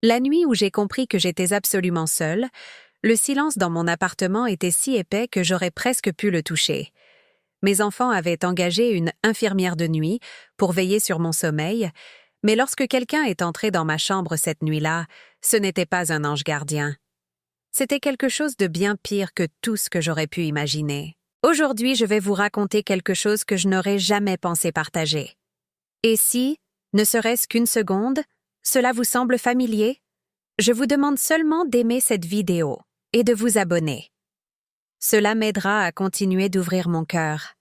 La nuit où j'ai compris que j'étais absolument seule, le silence dans mon appartement était si épais que j'aurais presque pu le toucher. Mes enfants avaient engagé une infirmière de nuit pour veiller sur mon sommeil, mais lorsque quelqu'un est entré dans ma chambre cette nuit-là, ce n'était pas un ange gardien. C'était quelque chose de bien pire que tout ce que j'aurais pu imaginer. Aujourd'hui, je vais vous raconter quelque chose que je n'aurais jamais pensé partager. Et si, ne serait-ce qu'une seconde, cela vous semble familier? Je vous demande seulement d'aimer cette vidéo et de vous abonner. Cela m'aidera à continuer d'ouvrir mon cœur.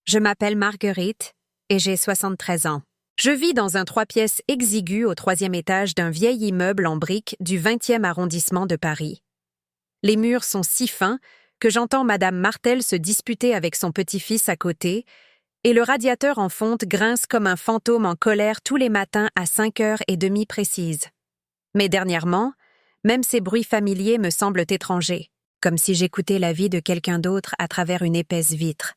Je m'appelle Marguerite et j'ai 73 ans. Je vis dans un 3 pièces exigu au 3e étage d'un vieil immeuble en briques du 20e arrondissement de Paris. Les murs sont si fins que j'entends Madame Martel se disputer avec son petit-fils à côté et le radiateur en fonte grince comme un fantôme en colère tous les matins à 5h30 précises. Mais dernièrement, même ces bruits familiers me semblent étrangers, comme si j'écoutais la vie de quelqu'un d'autre à travers une épaisse vitre.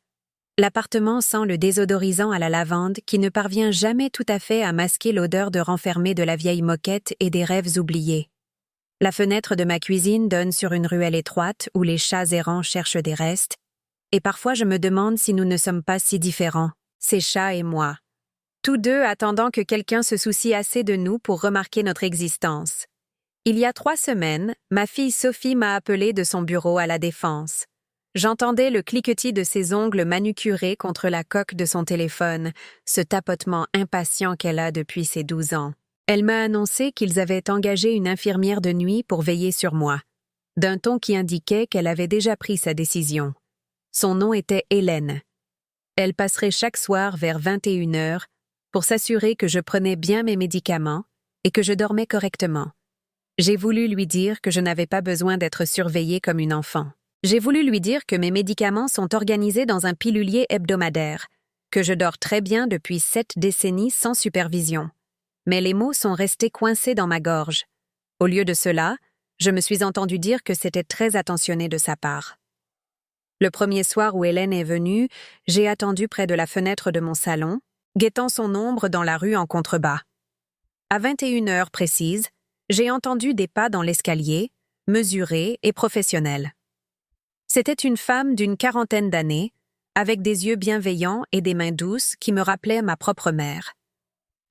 L'appartement sent le désodorisant à la lavande qui ne parvient jamais tout à fait à masquer l'odeur de renfermé de la vieille moquette et des rêves oubliés. La fenêtre de ma cuisine donne sur une ruelle étroite où les chats errants cherchent des restes, et parfois je me demande si nous ne sommes pas si différents, ces chats et moi. Tous deux attendant que quelqu'un se soucie assez de nous pour remarquer notre existence. Il y a 3 semaines, ma fille Sophie m'a appelée de son bureau à la Défense. J'entendais le cliquetis de ses ongles manucurés contre la coque de son téléphone, ce tapotement impatient qu'elle a depuis ses 12 ans. Elle m'a annoncé qu'ils avaient engagé une infirmière de nuit pour veiller sur moi, d'un ton qui indiquait qu'elle avait déjà pris sa décision. Son nom était Hélène. Elle passerait chaque soir vers 21h pour s'assurer que je prenais bien mes médicaments et que je dormais correctement. J'ai voulu lui dire que je n'avais pas besoin d'être surveillée comme une enfant. J'ai voulu lui dire que mes médicaments sont organisés dans un pilulier hebdomadaire, que je dors très bien depuis 7 décennies sans supervision. Mais les mots sont restés coincés dans ma gorge. Au lieu de cela, je me suis entendu dire que c'était très attentionné de sa part. Le premier soir où Hélène est venue, j'ai attendu près de la fenêtre de mon salon, guettant son ombre dans la rue en contrebas. À 21h précises, j'ai entendu des pas dans l'escalier, mesurés et professionnels. C'était une femme d'une 40aine d'années, avec des yeux bienveillants et des mains douces qui me rappelaient ma propre mère.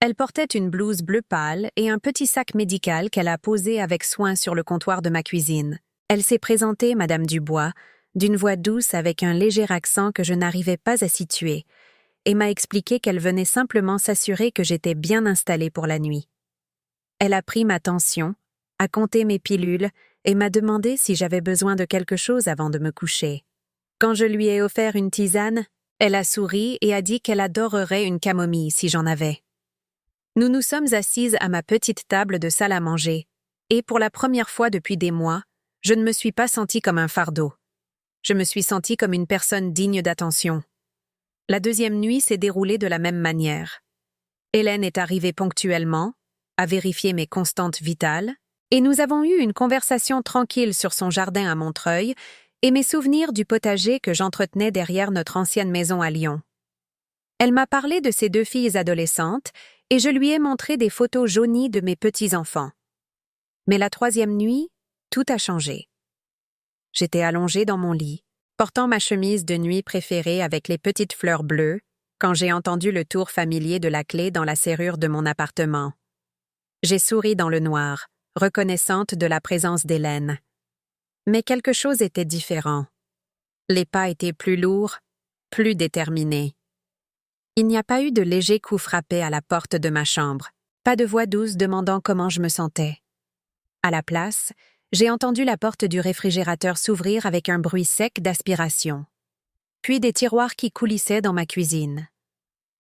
Elle portait une blouse bleu pâle et un petit sac médical qu'elle a posé avec soin sur le comptoir de ma cuisine. Elle s'est présentée, Madame Dubois, d'une voix douce avec un léger accent que je n'arrivais pas à situer, et m'a expliqué qu'elle venait simplement s'assurer que j'étais bien installée pour la nuit. Elle a pris ma tension, a compté mes pilules et m'a demandé si j'avais besoin de quelque chose avant de me coucher. Quand je lui ai offert une tisane, elle a souri et a dit qu'elle adorerait une camomille si j'en avais. Nous nous sommes assises à ma petite table de salle à manger, et pour la première fois depuis des mois, je ne me suis pas sentie comme un fardeau. Je me suis sentie comme une personne digne d'attention. La deuxième nuit s'est déroulée de la même manière. Hélène est arrivée ponctuellement, a vérifié mes constantes vitales, et nous avons eu une conversation tranquille sur son jardin à Montreuil et mes souvenirs du potager que j'entretenais derrière notre ancienne maison à Lyon. Elle m'a parlé de ses 2 filles adolescentes et je lui ai montré des photos jaunies de mes petits-enfants. Mais la 3e nuit, tout a changé. J'étais allongée dans mon lit, portant ma chemise de nuit préférée avec les petites fleurs bleues, quand j'ai entendu le tour familier de la clé dans la serrure de mon appartement. J'ai souri dans le noir, reconnaissante de la présence d'Hélène. Mais quelque chose était différent. Les pas étaient plus lourds, plus déterminés. Il n'y a pas eu de léger coup frappé à la porte de ma chambre, pas de voix douce demandant comment je me sentais. À la place, j'ai entendu la porte du réfrigérateur s'ouvrir avec un bruit sec d'aspiration. Puis des tiroirs qui coulissaient dans ma cuisine.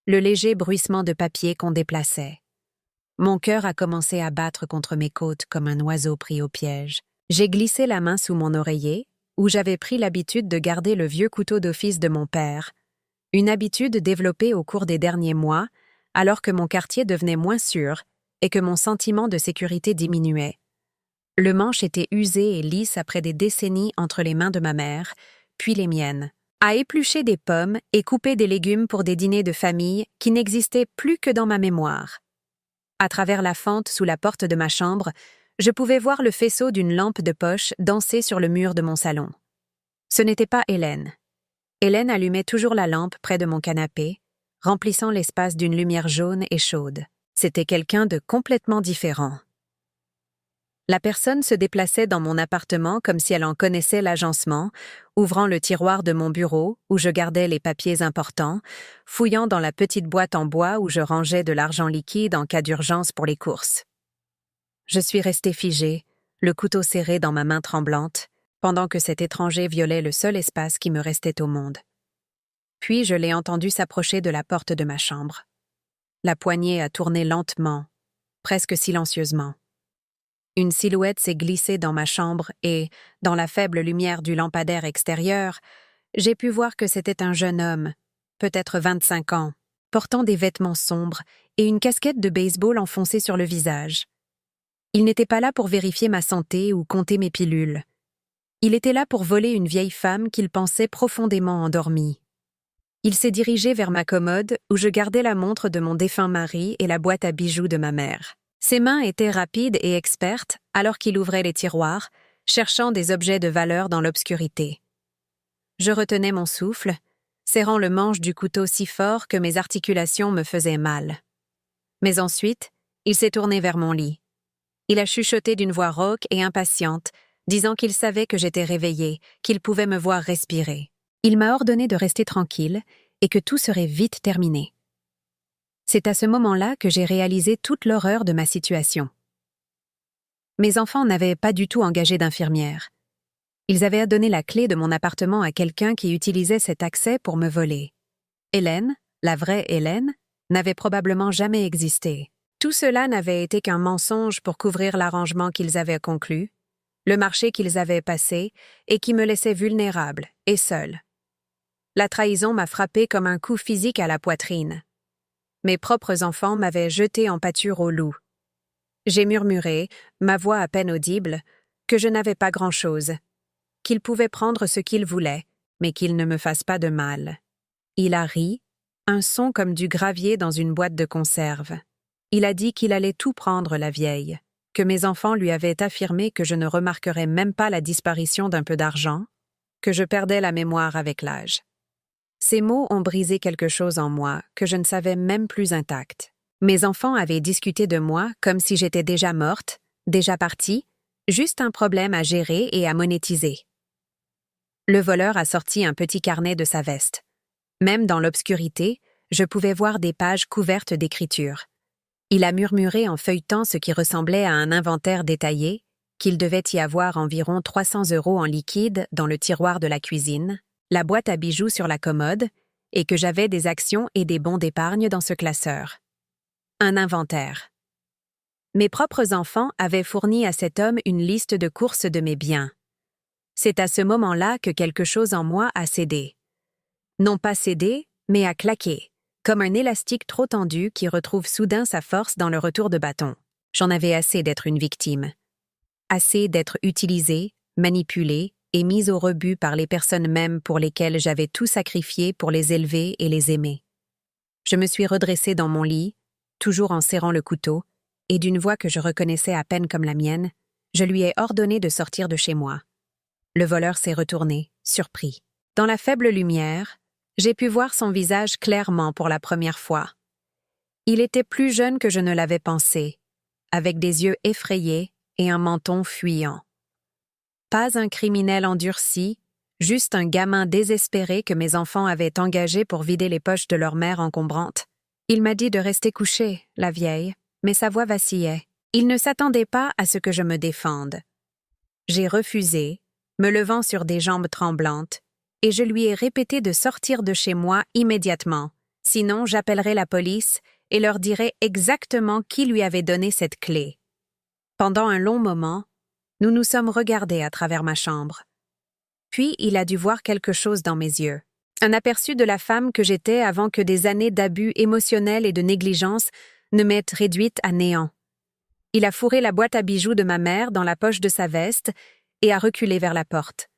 Le léger bruissement de papier qu'on déplaçait. Mon cœur a commencé à battre contre mes côtes comme un oiseau pris au piège. J'ai glissé la main sous mon oreiller, où j'avais pris l'habitude de garder le vieux couteau d'office de mon père, une habitude développée au cours des derniers mois, alors que mon quartier devenait moins sûr et que mon sentiment de sécurité diminuait. Le manche était usé et lisse après des décennies entre les mains de ma mère, puis les miennes, à éplucher des pommes et couper des légumes pour des dîners de famille qui n'existaient plus que dans ma mémoire. À travers la fente sous la porte de ma chambre, je pouvais voir le faisceau d'une lampe de poche danser sur le mur de mon salon. Ce n'était pas Hélène. Hélène allumait toujours la lampe près de mon canapé, remplissant l'espace d'une lumière jaune et chaude. C'était quelqu'un de complètement différent. La personne se déplaçait dans mon appartement comme si elle en connaissait l'agencement, ouvrant le tiroir de mon bureau où je gardais les papiers importants, fouillant dans la petite boîte en bois où je rangeais de l'argent liquide en cas d'urgence pour les courses. Je suis restée figée, le couteau serré dans ma main tremblante, pendant que cet étranger violait le seul espace qui me restait au monde. Puis je l'ai entendu s'approcher de la porte de ma chambre. La poignée a tourné lentement, presque silencieusement. Une silhouette s'est glissée dans ma chambre et, dans la faible lumière du lampadaire extérieur, j'ai pu voir que c'était un jeune homme, peut-être 25 ans, portant des vêtements sombres et une casquette de baseball enfoncée sur le visage. Il n'était pas là pour vérifier ma santé ou compter mes pilules. Il était là pour voler une vieille femme qu'il pensait profondément endormie. Il s'est dirigé vers ma commode où je gardais la montre de mon défunt mari et la boîte à bijoux de ma mère. Ses mains étaient rapides et expertes alors qu'il ouvrait les tiroirs, cherchant des objets de valeur dans l'obscurité. Je retenais mon souffle, serrant le manche du couteau si fort que mes articulations me faisaient mal. Mais ensuite, il s'est tourné vers mon lit. Il a chuchoté d'une voix rauque et impatiente, disant qu'il savait que j'étais réveillée, qu'il pouvait me voir respirer. Il m'a ordonné de rester tranquille et que tout serait vite terminé. C'est à ce moment-là que j'ai réalisé toute l'horreur de ma situation. Mes enfants n'avaient pas du tout engagé d'infirmière. Ils avaient donné la clé de mon appartement à quelqu'un qui utilisait cet accès pour me voler. Hélène, la vraie Hélène, n'avait probablement jamais existé. Tout cela n'avait été qu'un mensonge pour couvrir l'arrangement qu'ils avaient conclu, le marché qu'ils avaient passé et qui me laissait vulnérable et seule. La trahison m'a frappée comme un coup physique à la poitrine. Mes propres enfants m'avaient jeté en pâture au loup. J'ai murmuré, ma voix à peine audible, que je n'avais pas grand-chose, qu'ils pouvaient prendre ce qu'ils voulaient, mais qu'ils ne me fassent pas de mal. Il a ri, un son comme du gravier dans une boîte de conserve. Il a dit qu'il allait tout prendre, la vieille, que mes enfants lui avaient affirmé que je ne remarquerais même pas la disparition d'un peu d'argent, que je perdais la mémoire avec l'âge. Ces mots ont brisé quelque chose en moi que je ne savais même plus intact. Mes enfants avaient discuté de moi comme si j'étais déjà morte, déjà partie, juste un problème à gérer et à monétiser. Le voleur a sorti un petit carnet de sa veste. Même dans l'obscurité, je pouvais voir des pages couvertes d'écriture. Il a murmuré en feuilletant ce qui ressemblait à un inventaire détaillé, qu'il devait y avoir environ 300 € en liquide dans le tiroir de la cuisine, la boîte à bijoux sur la commode, et que j'avais des actions et des bons d'épargne dans ce classeur. Un inventaire. Mes propres enfants avaient fourni à cet homme une liste de courses de mes biens. C'est à ce moment-là que quelque chose en moi a cédé. Non pas cédé, mais a claqué, comme un élastique trop tendu qui retrouve soudain sa force dans le retour de bâton. J'en avais assez d'être une victime. Assez d'être utilisée, manipulée, et mise au rebut par les personnes mêmes pour lesquelles j'avais tout sacrifié pour les élever et les aimer. Je me suis redressée dans mon lit, toujours en serrant le couteau, et d'une voix que je reconnaissais à peine comme la mienne, je lui ai ordonné de sortir de chez moi. Le voleur s'est retourné, surpris. Dans la faible lumière, j'ai pu voir son visage clairement pour la première fois. Il était plus jeune que je ne l'avais pensé, avec des yeux effrayés et un menton fuyant. Pas un criminel endurci, juste un gamin désespéré que mes enfants avaient engagé pour vider les poches de leur mère encombrante. Il m'a dit de rester couché, la vieille, mais sa voix vacillait. Il ne s'attendait pas à ce que je me défende. J'ai refusé, me levant sur des jambes tremblantes, et je lui ai répété de sortir de chez moi immédiatement, sinon j'appellerais la police et leur dirais exactement qui lui avait donné cette clé. Pendant un long moment, nous nous sommes regardés à travers ma chambre. Puis il a dû voir quelque chose dans mes yeux. Un aperçu de la femme que j'étais avant que des années d'abus émotionnels et de négligence ne m'aient réduite à néant. Il a fourré la boîte à bijoux de ma mère dans la poche de sa veste et a reculé vers la porte.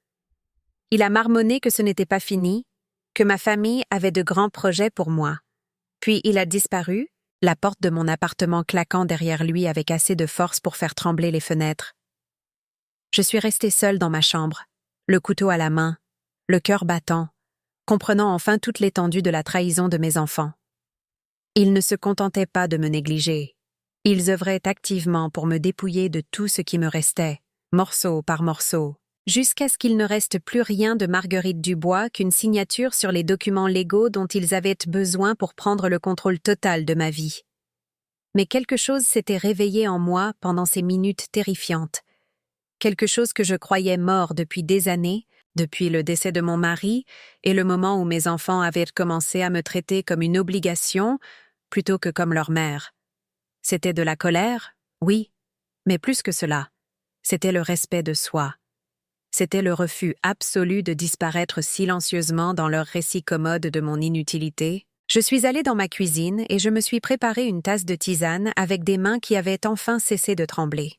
Il a marmonné que ce n'était pas fini, que ma famille avait de grands projets pour moi. Puis il a disparu la porte de mon appartement claquant derrière lui avec assez de force pour faire trembler les fenêtres. Je suis restée seule dans ma chambre, le couteau à la main, le cœur battant, comprenant enfin toute l'étendue de la trahison de mes enfants. Ils ne se contentaient pas de me négliger. Ils œuvraient activement pour me dépouiller de tout ce qui me restait, morceau par morceau, jusqu'à ce qu'il ne reste plus rien de Marguerite Dubois qu'une signature sur les documents légaux dont ils avaient besoin pour prendre le contrôle total de ma vie. Mais quelque chose s'était réveillé en moi pendant ces minutes terrifiantes. Quelque chose que je croyais mort depuis des années, depuis le décès de mon mari et le moment où mes enfants avaient commencé à me traiter comme une obligation plutôt que comme leur mère. C'était de la colère, oui, mais plus que cela. C'était le respect de soi. C'était le refus absolu de disparaître silencieusement dans leur récit commode de mon inutilité. Je suis allée dans ma cuisine et je me suis préparé une tasse de tisane avec des mains qui avaient enfin cessé de trembler.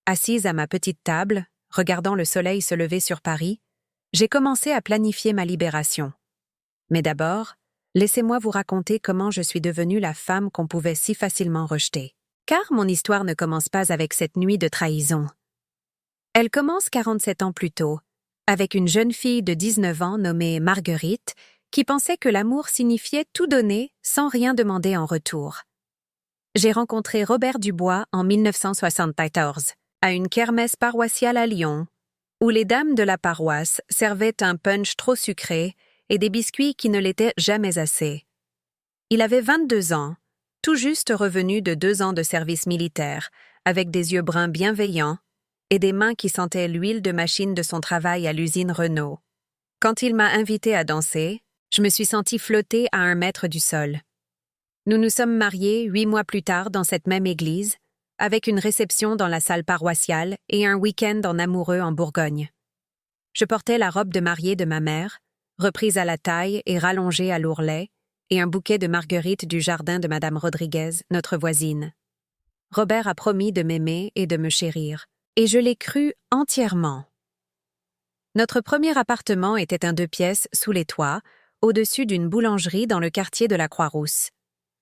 Assise à ma petite table, regardant le soleil se lever sur Paris, j'ai commencé à planifier ma libération. Mais d'abord, laissez-moi vous raconter comment je suis devenue la femme qu'on pouvait si facilement rejeter. Car mon histoire ne commence pas avec cette nuit de trahison. Elle commence 47 ans plus tôt, avec une jeune fille de 19 ans nommée Marguerite, qui pensait que l'amour signifiait tout donner sans rien demander en retour. J'ai rencontré Robert Dubois en 1974, à une kermesse paroissiale à Lyon, où les dames de la paroisse servaient un punch trop sucré et des biscuits qui ne l'étaient jamais assez. Il avait 22 ans, tout juste revenu de 2 ans de service militaire, avec des yeux bruns bienveillants et des mains qui sentaient l'huile de machine de son travail à l'usine Renault. Quand il m'a invitée à danser, je me suis sentie flotter à 1 mètre du sol. Nous nous sommes mariés 8 mois plus tard dans cette même église, avec une réception dans la salle paroissiale et un week-end en amoureux en Bourgogne. Je portais la robe de mariée de ma mère, reprise à la taille et rallongée à l'ourlet, et un bouquet de marguerites du jardin de Madame Rodriguez, notre voisine. Robert a promis de m'aimer et de me chérir, et je l'ai cru entièrement. Notre premier appartement était un 2 pièces sous les toits, au-dessus d'une boulangerie dans le quartier de la Croix-Rousse.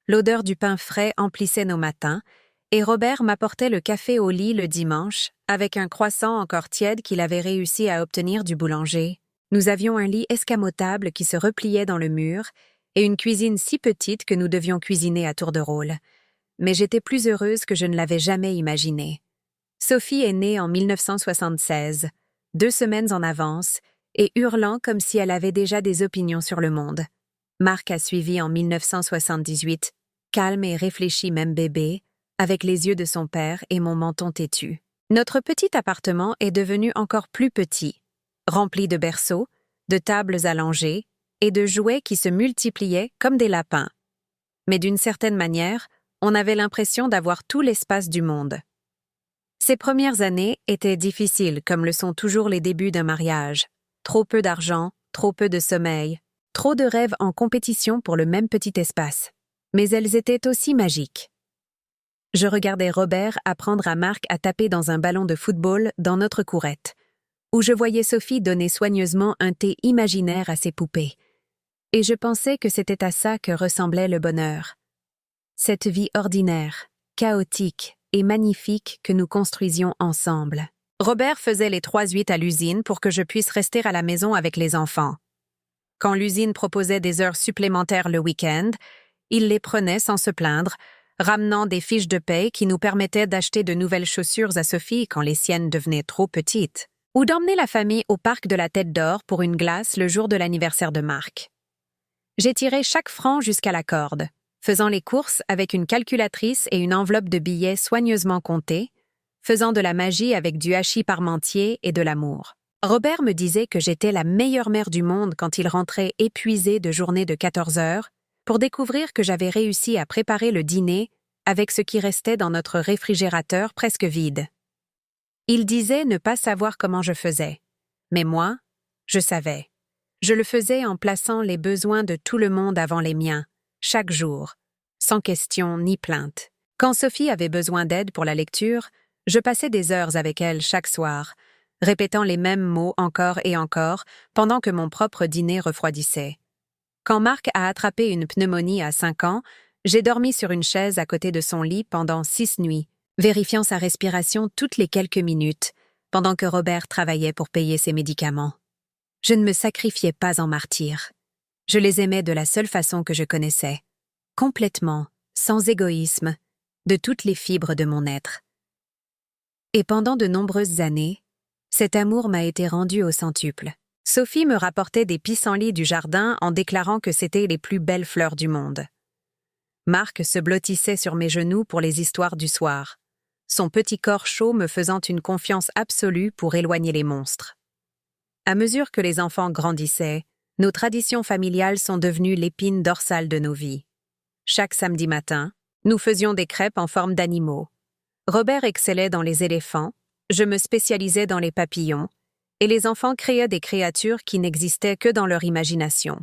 L'odeur du pain frais emplissait nos matins, et Robert m'apportait le café au lit le dimanche, avec un croissant encore tiède qu'il avait réussi à obtenir du boulanger. Nous avions un lit escamotable qui se repliait dans le mur, et une cuisine si petite que nous devions cuisiner à tour de rôle. Mais j'étais plus heureuse que je ne l'avais jamais imaginé. Sophie est née en 1976, 2 semaines en avance, et hurlant comme si elle avait déjà des opinions sur le monde. Marc a suivi en 1978, calme et réfléchi même bébé, avec les yeux de son père et mon menton têtu. Notre petit appartement est devenu encore plus petit, rempli de berceaux, de tables allongées et de jouets qui se multipliaient comme des lapins. Mais d'une certaine manière, on avait l'impression d'avoir tout l'espace du monde. Ces premières années étaient difficiles comme le sont toujours les débuts d'un mariage. Trop peu d'argent, trop peu de sommeil, trop de rêves en compétition pour le même petit espace. Mais elles étaient aussi magiques. Je regardais Robert apprendre à Marc à taper dans un ballon de football dans notre courette, où je voyais Sophie donner soigneusement un thé imaginaire à ses poupées. Et je pensais que c'était à ça que ressemblait le bonheur. Cette vie ordinaire, chaotique et magnifique que nous construisions ensemble. Robert faisait les 3-8 à l'usine pour que je puisse rester à la maison avec les enfants. Quand l'usine proposait des heures supplémentaires le week-end, il les prenait sans se plaindre, ramenant des fiches de paie qui nous permettaient d'acheter de nouvelles chaussures à Sophie quand les siennes devenaient trop petites, ou d'emmener la famille au parc de la Tête d'Or pour une glace le jour de l'anniversaire de Marc. J'ai tiré chaque franc jusqu'à la corde, faisant les courses avec une calculatrice et une enveloppe de billets soigneusement comptés, faisant de la magie avec du hachis parmentier et de l'amour. Robert me disait que j'étais la meilleure mère du monde quand il rentrait épuisé de journées de 14 heures, pour découvrir que j'avais réussi à préparer le dîner avec ce qui restait dans notre réfrigérateur presque vide. Il disait ne pas savoir comment je faisais. Mais moi, je savais. Je le faisais en plaçant les besoins de tout le monde avant les miens, chaque jour, sans question ni plainte. Quand Sophie avait besoin d'aide pour la lecture, je passais des heures avec elle chaque soir, répétant les mêmes mots encore et encore pendant que mon propre dîner refroidissait. Quand Marc a attrapé une pneumonie à 5 ans, J'ai dormi sur une chaise à côté de son lit pendant 6 nuits, vérifiant sa respiration toutes les quelques minutes, pendant que Robert travaillait pour payer ses médicaments. Je ne me sacrifiais pas en martyr. Je les aimais de la seule façon que je connaissais, complètement, sans égoïsme, de toutes les fibres de mon être. Et pendant de nombreuses années, cet amour m'a été rendu au centuple. Sophie me rapportait des pissenlits du jardin en déclarant que c'étaient les plus belles fleurs du monde. Marc se blottissait sur mes genoux pour les histoires du soir, son petit corps chaud me faisant une confiance absolue pour éloigner les monstres. À mesure que les enfants grandissaient, nos traditions familiales sont devenues l'épine dorsale de nos vies. Chaque samedi matin, nous faisions des crêpes en forme d'animaux. Robert excellait dans les éléphants, je me spécialisais dans les papillons, et les enfants créaient des créatures qui n'existaient que dans leur imagination.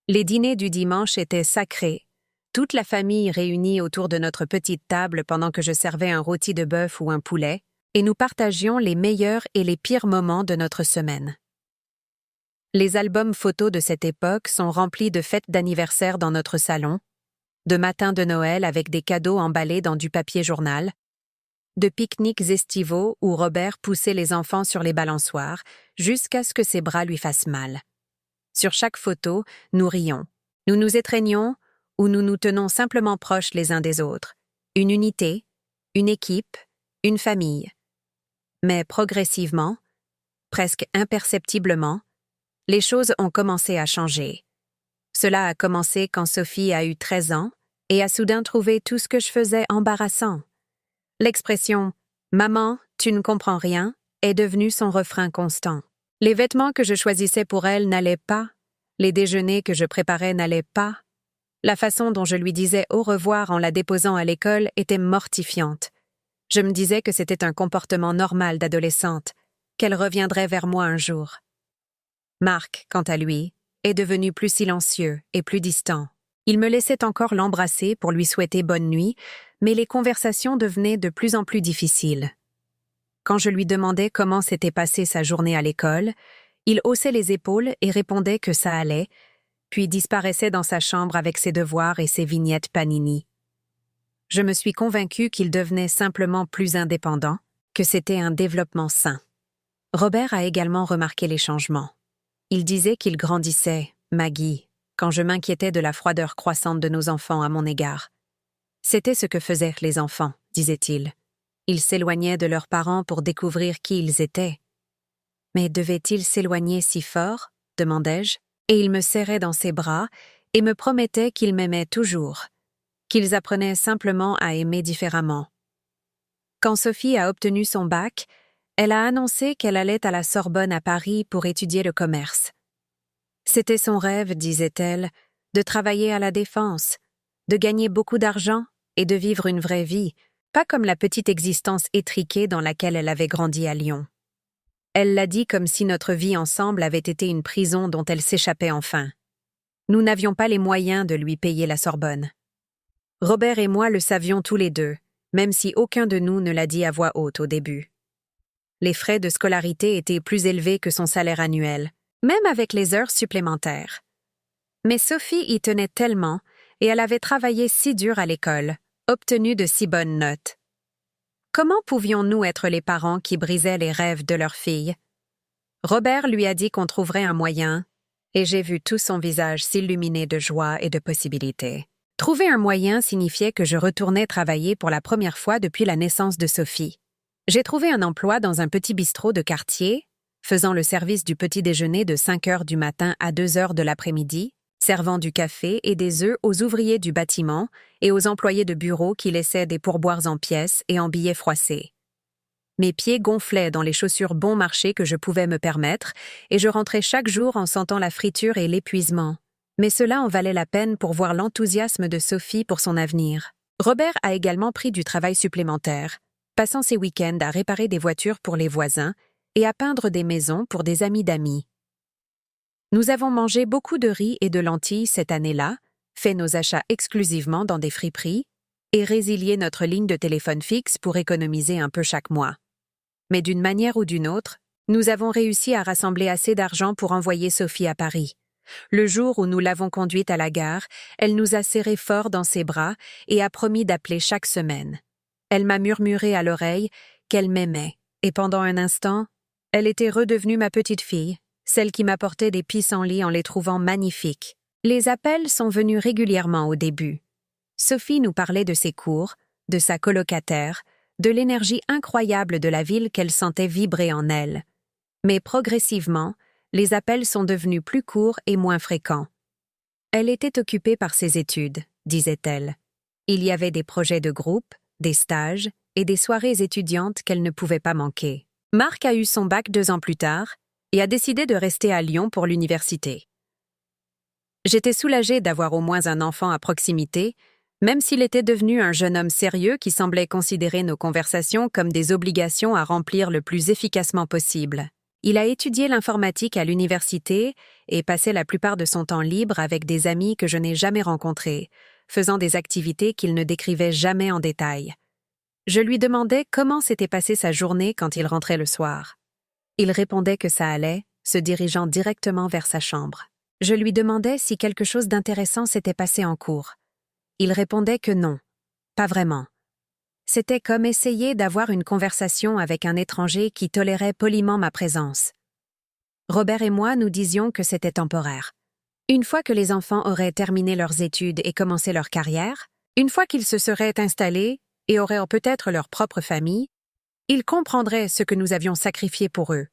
Les dîners du dimanche étaient sacrés, toute la famille réunie autour de notre petite table pendant que je servais un rôti de bœuf ou un poulet, et nous partagions les meilleurs et les pires moments de notre semaine. Les albums photos de cette époque sont remplis de fêtes d'anniversaire dans notre salon, de matins de Noël avec des cadeaux emballés dans du papier journal, de pique-niques estivaux où Robert poussait les enfants sur les balançoires jusqu'à ce que ses bras lui fassent mal. Sur chaque photo, nous rions, nous nous étreignons ou nous nous tenons simplement proches les uns des autres. Une unité, une équipe, une famille. Mais progressivement, presque imperceptiblement, les choses ont commencé à changer. Cela a commencé quand Sophie a eu 13 ans et a soudain trouvé tout ce que je faisais embarrassant. L'expression « Maman, tu ne comprends rien » est devenue son refrain constant. Les vêtements que je choisissais pour elle n'allaient pas, les déjeuners que je préparais n'allaient pas. La façon dont je lui disais au revoir en la déposant à l'école était mortifiante. Je me disais que c'était un comportement normal d'adolescente, qu'elle reviendrait vers moi un jour. Marc, quant à lui, est devenu plus silencieux et plus distant. Il me laissait encore l'embrasser pour lui souhaiter bonne nuit, mais les conversations devenaient de plus en plus difficiles. Quand je lui demandais comment s'était passée sa journée à l'école, il haussait les épaules et répondait que ça allait, puis disparaissait dans sa chambre avec ses devoirs et ses vignettes Panini. Je me suis convaincue qu'il devenait simplement plus indépendant, que c'était un développement sain. Robert a également remarqué les changements. Il disait qu'il grandissait, Maggie, quand je m'inquiétais de la froideur croissante de nos enfants à mon égard. C'était ce que faisaient les enfants, disait-il. Ils s'éloignaient de leurs parents pour découvrir qui ils étaient. Mais devaient-ils s'éloigner si fort, demandai-je, et il me serrait dans ses bras et me promettait qu'ils m'aimaient toujours, qu'ils apprenaient simplement à aimer différemment. Quand Sophie a obtenu son bac, elle a annoncé qu'elle allait à la Sorbonne à Paris pour étudier le commerce. C'était son rêve, disait-elle, de travailler à la Défense, de gagner beaucoup d'argent et de vivre une vraie vie, pas comme la petite existence étriquée dans laquelle elle avait grandi à Lyon. Elle l'a dit comme si notre vie ensemble avait été une prison dont elle s'échappait enfin. Nous n'avions pas les moyens de lui payer la Sorbonne. Robert et moi le savions tous les deux, même si aucun de nous ne l'a dit à voix haute au début. Les frais de scolarité étaient plus élevés que son salaire annuel, même avec les heures supplémentaires. Mais Sophie y tenait tellement, et elle avait travaillé si dur à l'école, obtenu de si bonnes notes. Comment pouvions-nous être les parents qui brisaient les rêves de leur fille? Robert lui a dit qu'on trouverait un moyen, et j'ai vu tout son visage s'illuminer de joie et de possibilités. Trouver un moyen signifiait que je retournais travailler pour la première fois depuis la naissance de Sophie. J'ai trouvé un emploi dans un petit bistrot de quartier, faisant le service du petit déjeuner de 5 heures du matin à 2 heures de l'après-midi, servant du café et des œufs aux ouvriers du bâtiment et aux employés de bureau qui laissaient des pourboires en pièces et en billets froissés. Mes pieds gonflaient dans les chaussures bon marché que je pouvais me permettre, et je rentrais chaque jour en sentant la friture et l'épuisement. Mais cela en valait la peine pour voir l'enthousiasme de Sophie pour son avenir. Robert a également pris du travail supplémentaire, passant ses week-ends à réparer des voitures pour les voisins et à peindre des maisons pour des amis d'amis. Nous avons mangé beaucoup de riz et de lentilles cette année-là, fait nos achats exclusivement dans des friperies et résilié notre ligne de téléphone fixe pour économiser un peu chaque mois. Mais d'une manière ou d'une autre, nous avons réussi à rassembler assez d'argent pour envoyer Sophie à Paris, Le jour où nous l'avons conduite à la gare, elle nous a serrés fort dans ses bras et a promis d'appeler chaque semaine. Elle m'a murmuré à l'oreille qu'elle m'aimait, et pendant un instant, elle était redevenue ma petite fille, celle qui m'apportait des pissenlits en les trouvant magnifiques. Les appels sont venus régulièrement au début. Sophie nous parlait de ses cours, de sa colocataire, de l'énergie incroyable de la ville qu'elle sentait vibrer en elle. Mais progressivement, les appels sont devenus plus courts et moins fréquents. Elle était occupée par ses études, disait-elle. Il y avait des projets de groupe, des stages et des soirées étudiantes qu'elle ne pouvait pas manquer. Marc a eu son bac 2 ans plus tard et a décidé de rester à Lyon pour l'université. J'étais soulagée d'avoir au moins un enfant à proximité, même s'il était devenu un jeune homme sérieux qui semblait considérer nos conversations comme des obligations à remplir le plus efficacement possible. Il a étudié l'informatique à l'université et passait la plupart de son temps libre avec des amis que je n'ai jamais rencontrés, faisant des activités qu'il ne décrivait jamais en détail. Je lui demandais comment s'était passée sa journée quand il rentrait le soir. Il répondait que ça allait, se dirigeant directement vers sa chambre. Je lui demandais si quelque chose d'intéressant s'était passé en cours. Il répondait que non, pas vraiment. C'était comme essayer d'avoir une conversation avec un étranger qui tolérait poliment ma présence. Robert et moi nous disions que c'était temporaire. Une fois que les enfants auraient terminé leurs études et commencé leur carrière, une fois qu'ils se seraient installés et auraient peut-être leur propre famille, ils comprendraient ce que nous avions sacrifié pour eux.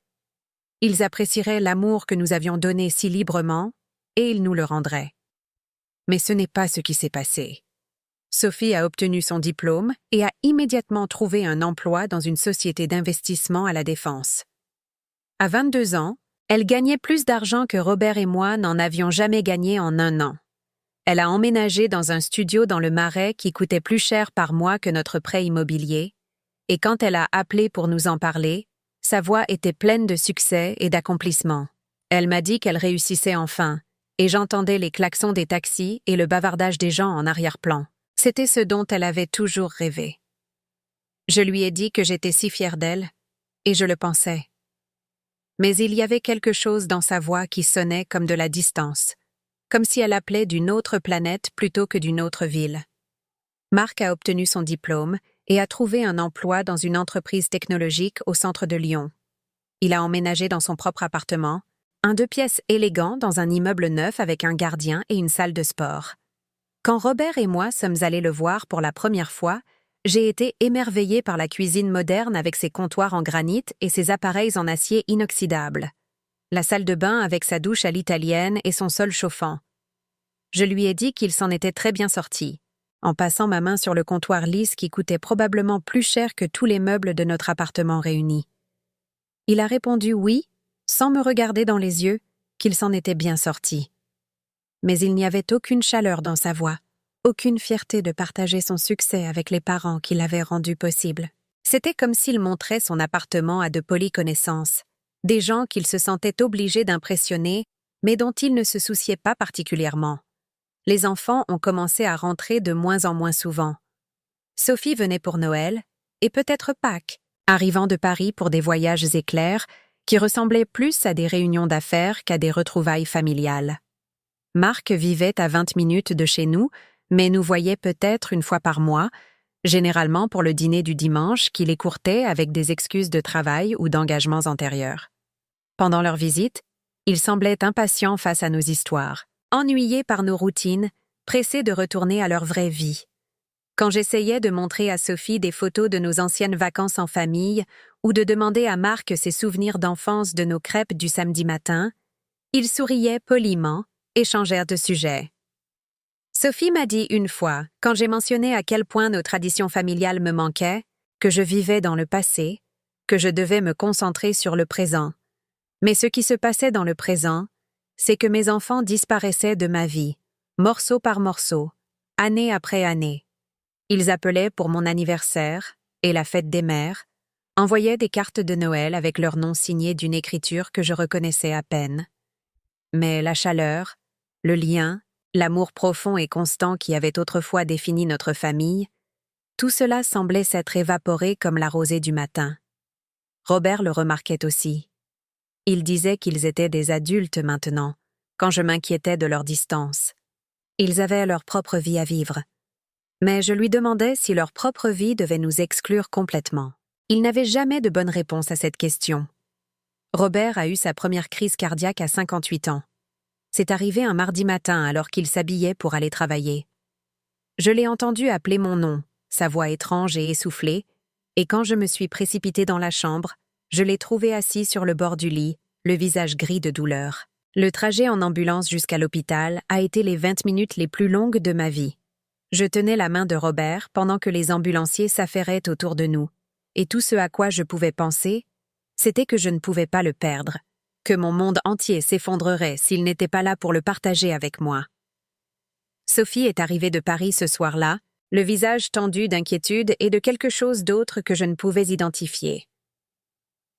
Ils apprécieraient l'amour que nous avions donné si librement et ils nous le rendraient. Mais ce n'est pas ce qui s'est passé. Sophie a obtenu son diplôme et a immédiatement trouvé un emploi dans une société d'investissement à la Défense. À 22 ans, elle gagnait plus d'argent que Robert et moi n'en avions jamais gagné en un an. Elle a emménagé dans un studio dans le Marais qui coûtait plus cher par mois que notre prêt immobilier, et quand elle a appelé pour nous en parler, sa voix était pleine de succès et d'accomplissement. Elle m'a dit qu'elle réussissait enfin, et j'entendais les klaxons des taxis et le bavardage des gens en arrière-plan. C'était ce dont elle avait toujours rêvé. Je lui ai dit que j'étais si fière d'elle, et je le pensais. Mais il y avait quelque chose dans sa voix qui sonnait comme de la distance, comme si elle appelait d'une autre planète plutôt que d'une autre ville. Marc a obtenu son diplôme et a trouvé un emploi dans une entreprise technologique au centre de Lyon. Il a emménagé dans son propre appartement, un 2 pièces élégant dans un immeuble neuf avec un gardien et une salle de sport. Quand Robert et moi sommes allés le voir pour la première fois, j'ai été émerveillée par la cuisine moderne avec ses comptoirs en granit et ses appareils en acier inoxydable. La salle de bain avec sa douche à l'italienne et son sol chauffant. Je lui ai dit qu'il s'en était très bien sorti, en passant ma main sur le comptoir lisse qui coûtait probablement plus cher que tous les meubles de notre appartement réunis. Il a répondu oui, sans me regarder dans les yeux, qu'il s'en était bien sorti. Mais il n'y avait aucune chaleur dans sa voix, aucune fierté de partager son succès avec les parents qui l'avaient rendu possible. C'était comme s'il montrait son appartement à de polies connaissances, des gens qu'il se sentait obligé d'impressionner, mais dont il ne se souciait pas particulièrement. Les enfants ont commencé à rentrer de moins en moins souvent. Sophie venait pour Noël, et peut-être Pâques, arrivant de Paris pour des voyages éclairs qui ressemblaient plus à des réunions d'affaires qu'à des retrouvailles familiales. Marc vivait à 20 minutes de chez nous, mais nous voyait peut-être une fois par mois, généralement pour le dîner du dimanche qu'il écourtait avec des excuses de travail ou d'engagements antérieurs. Pendant leur visite, il semblait impatient face à nos histoires, ennuyés par nos routines, pressés de retourner à leur vraie vie. Quand j'essayais de montrer à Sophie des photos de nos anciennes vacances en famille ou de demander à Marc ses souvenirs d'enfance de nos crêpes du samedi matin, il souriait poliment et changèrent de sujet. Sophie m'a dit une fois, quand j'ai mentionné à quel point nos traditions familiales me manquaient, que je vivais dans le passé, que je devais me concentrer sur le présent. Mais ce qui se passait dans le présent, c'est que mes enfants disparaissaient de ma vie, morceau par morceau, année après année. Ils appelaient pour mon anniversaire et la fête des mères, envoyaient des cartes de Noël avec leur nom signé d'une écriture que je reconnaissais à peine. Mais la chaleur, le lien, l'amour profond et constant qui avait autrefois défini notre famille, tout cela semblait s'être évaporé comme la rosée du matin. Robert le remarquait aussi. Il disait qu'ils étaient des adultes maintenant, quand je m'inquiétais de leur distance. Ils avaient leur propre vie à vivre. Mais je lui demandais si leur propre vie devait nous exclure complètement. Il n'avait jamais de bonne réponse à cette question. Robert a eu sa première crise cardiaque à 58 ans. C'est arrivé un mardi matin alors qu'il s'habillait pour aller travailler. Je l'ai entendu appeler mon nom, sa voix étrange et essoufflée, et quand je me suis précipitée dans la chambre, je l'ai trouvé assis sur le bord du lit, le visage gris de douleur. Le trajet en ambulance jusqu'à l'hôpital a été les 20 minutes les plus longues de ma vie. Je tenais la main de Robert pendant que les ambulanciers s'affairaient autour de nous, et tout ce à quoi je pouvais penser, c'était que je ne pouvais pas le perdre, que mon monde entier s'effondrerait s'il n'était pas là pour le partager avec moi. Sophie est arrivée de Paris ce soir-là, le visage tendu d'inquiétude et de quelque chose d'autre que je ne pouvais identifier.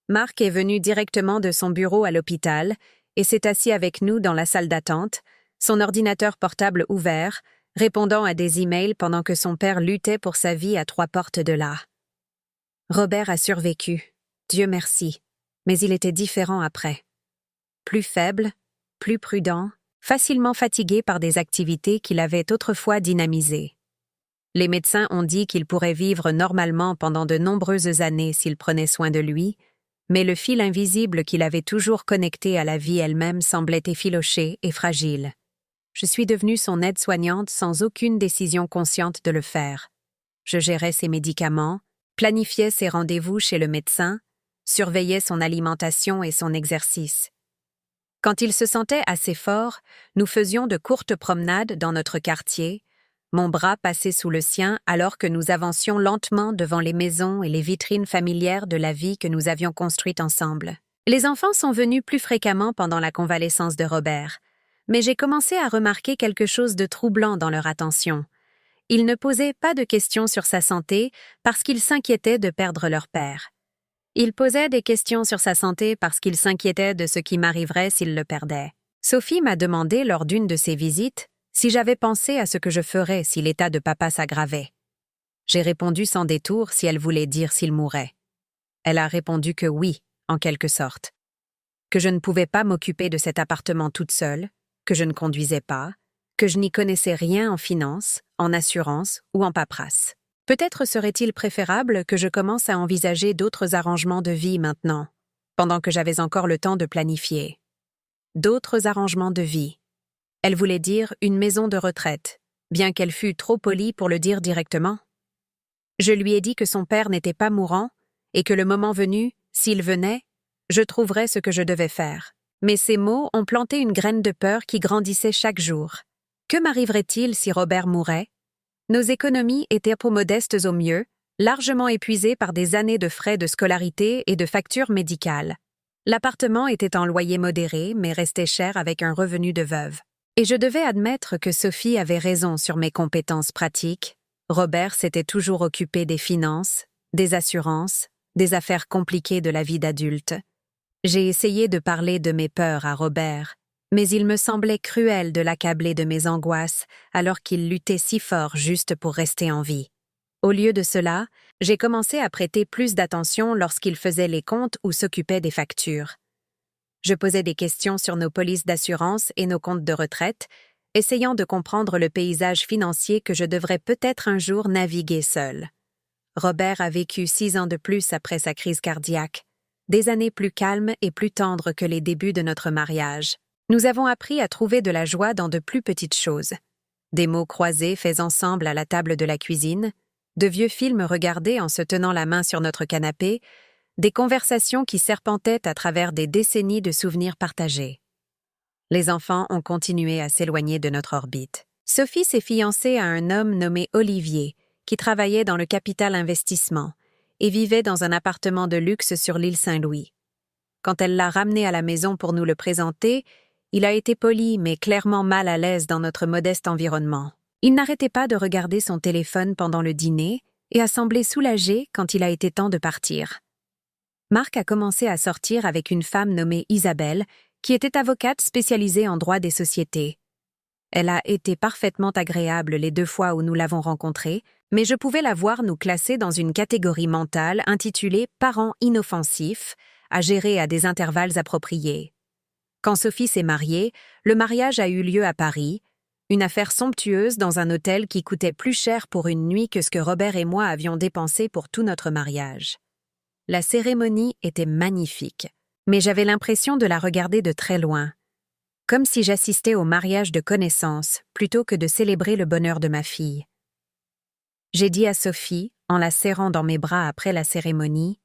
Marc est venu directement de son bureau à l'hôpital et s'est assis avec nous dans la salle d'attente, son ordinateur portable ouvert, répondant à des emails pendant que son père luttait pour sa vie à 3 portes de là. Robert a survécu, Dieu merci, mais il était différent après. Plus faible, plus prudent, facilement fatigué par des activités qu'il avait autrefois dynamisées. Les médecins ont dit qu'il pourrait vivre normalement pendant de nombreuses années s'il prenait soin de lui, mais le fil invisible qu'il avait toujours connecté à la vie elle-même semblait effiloché et fragile. Je suis devenue son aide-soignante sans aucune décision consciente de le faire. Je gérais ses médicaments, planifiais ses rendez-vous chez le médecin, surveillais son alimentation et son exercice. Quand il se sentait assez fort, nous faisions de courtes promenades dans notre quartier, mon bras passé sous le sien alors que nous avancions lentement devant les maisons et les vitrines familières de la vie que nous avions construite ensemble. Les enfants sont venus plus fréquemment pendant la convalescence de Robert, mais j'ai commencé à remarquer quelque chose de troublant dans leur attention. Ils ne posaient pas de questions sur sa santé parce qu'ils s'inquiétaient de perdre leur père. Ils posaient des questions sur sa santé parce qu'ils s'inquiétaient de ce qui m'arriverait s'ils le perdaient. Sophie m'a demandé lors d'une de ses visites si j'avais pensé à ce que je ferais si l'état de papa s'aggravait. J'ai répondu sans détour si elle voulait dire s'il mourait. Elle a répondu que oui, en quelque sorte. Que je ne pouvais pas m'occuper de cet appartement toute seule, que je ne conduisais pas, que je n'y connaissais rien en finance, en assurance ou en paperasse. Peut-être serait-il préférable que je commence à envisager d'autres arrangements de vie maintenant, pendant que j'avais encore le temps de planifier. D'autres arrangements de vie. Elle voulait dire une maison de retraite, bien qu'elle fût trop polie pour le dire directement. Je lui ai dit que son père n'était pas mourant et que le moment venu, s'il venait, je trouverais ce que je devais faire. Mais ces mots ont planté une graine de peur qui grandissait chaque jour. Que m'arriverait-il si Robert mourait? Nos économies étaient peu modestes au mieux, largement épuisées par des années de frais de scolarité et de factures médicales. L'appartement était en loyer modéré, mais restait cher avec un revenu de veuve. Et je devais admettre que Sophie avait raison sur mes compétences pratiques. Robert s'était toujours occupé des finances, des assurances, des affaires compliquées de la vie d'adulte. J'ai essayé de parler de mes peurs à Robert, mais il me semblait cruel de l'accabler de mes angoisses alors qu'il luttait si fort juste pour rester en vie. Au lieu de cela, j'ai commencé à prêter plus d'attention lorsqu'il faisait les comptes ou s'occupait des factures. Je posais des questions sur nos polices d'assurance et nos comptes de retraite, essayant de comprendre le paysage financier que je devrais peut-être un jour naviguer seul. Robert a vécu 6 ans de plus après sa crise cardiaque, des années plus calmes et plus tendres que les débuts de notre mariage. Nous avons appris à trouver de la joie dans de plus petites choses. Des mots croisés faits ensemble à la table de la cuisine, de vieux films regardés en se tenant la main sur notre canapé, des conversations qui serpentaient à travers des décennies de souvenirs partagés. Les enfants ont continué à s'éloigner de notre orbite. Sophie s'est fiancée à un homme nommé Olivier, qui travaillait dans le capital investissement et vivait dans un appartement de luxe sur l'île Saint-Louis. Quand elle l'a ramené à la maison pour nous le présenter, il a été poli mais clairement mal à l'aise dans notre modeste environnement. Il n'arrêtait pas de regarder son téléphone pendant le dîner et a semblé soulagé quand il a été temps de partir. Marc a commencé à sortir avec une femme nommée Isabelle, qui était avocate spécialisée en droit des sociétés. Elle a été parfaitement agréable les 2 fois où nous l'avons rencontrée, mais je pouvais la voir nous classer dans une catégorie mentale intitulée « parents inoffensifs », à gérer à des intervalles appropriés. Quand Sophie s'est mariée, le mariage a eu lieu à Paris, une affaire somptueuse dans un hôtel qui coûtait plus cher pour une nuit que ce que Robert et moi avions dépensé pour tout notre mariage. La cérémonie était magnifique, mais j'avais l'impression de la regarder de très loin, comme si j'assistais au mariage de connaissances plutôt que de célébrer le bonheur de ma fille. J'ai dit à Sophie, en la serrant dans mes bras après la cérémonie,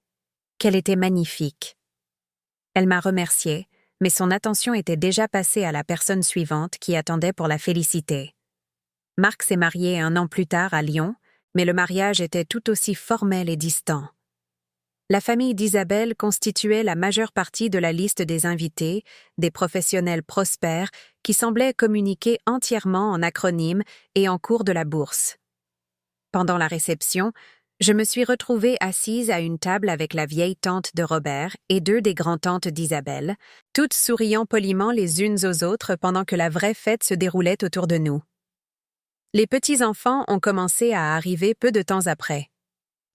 qu'elle était magnifique. Elle m'a remerciée, mais son attention était déjà passée à la personne suivante qui attendait pour la féliciter. Marc s'est marié 1 an plus tard à Lyon, mais le mariage était tout aussi formel et distant. La famille d'Isabelle constituait la majeure partie de la liste des invités, des professionnels prospères qui semblaient communiquer entièrement en acronymes et en cours de la bourse. Pendant la réception, je me suis retrouvée assise à une table avec la vieille tante de Robert et 2 des grands-tantes d'Isabelle, toutes souriant poliment les unes aux autres pendant que la vraie fête se déroulait autour de nous. Les petits-enfants ont commencé à arriver peu de temps après.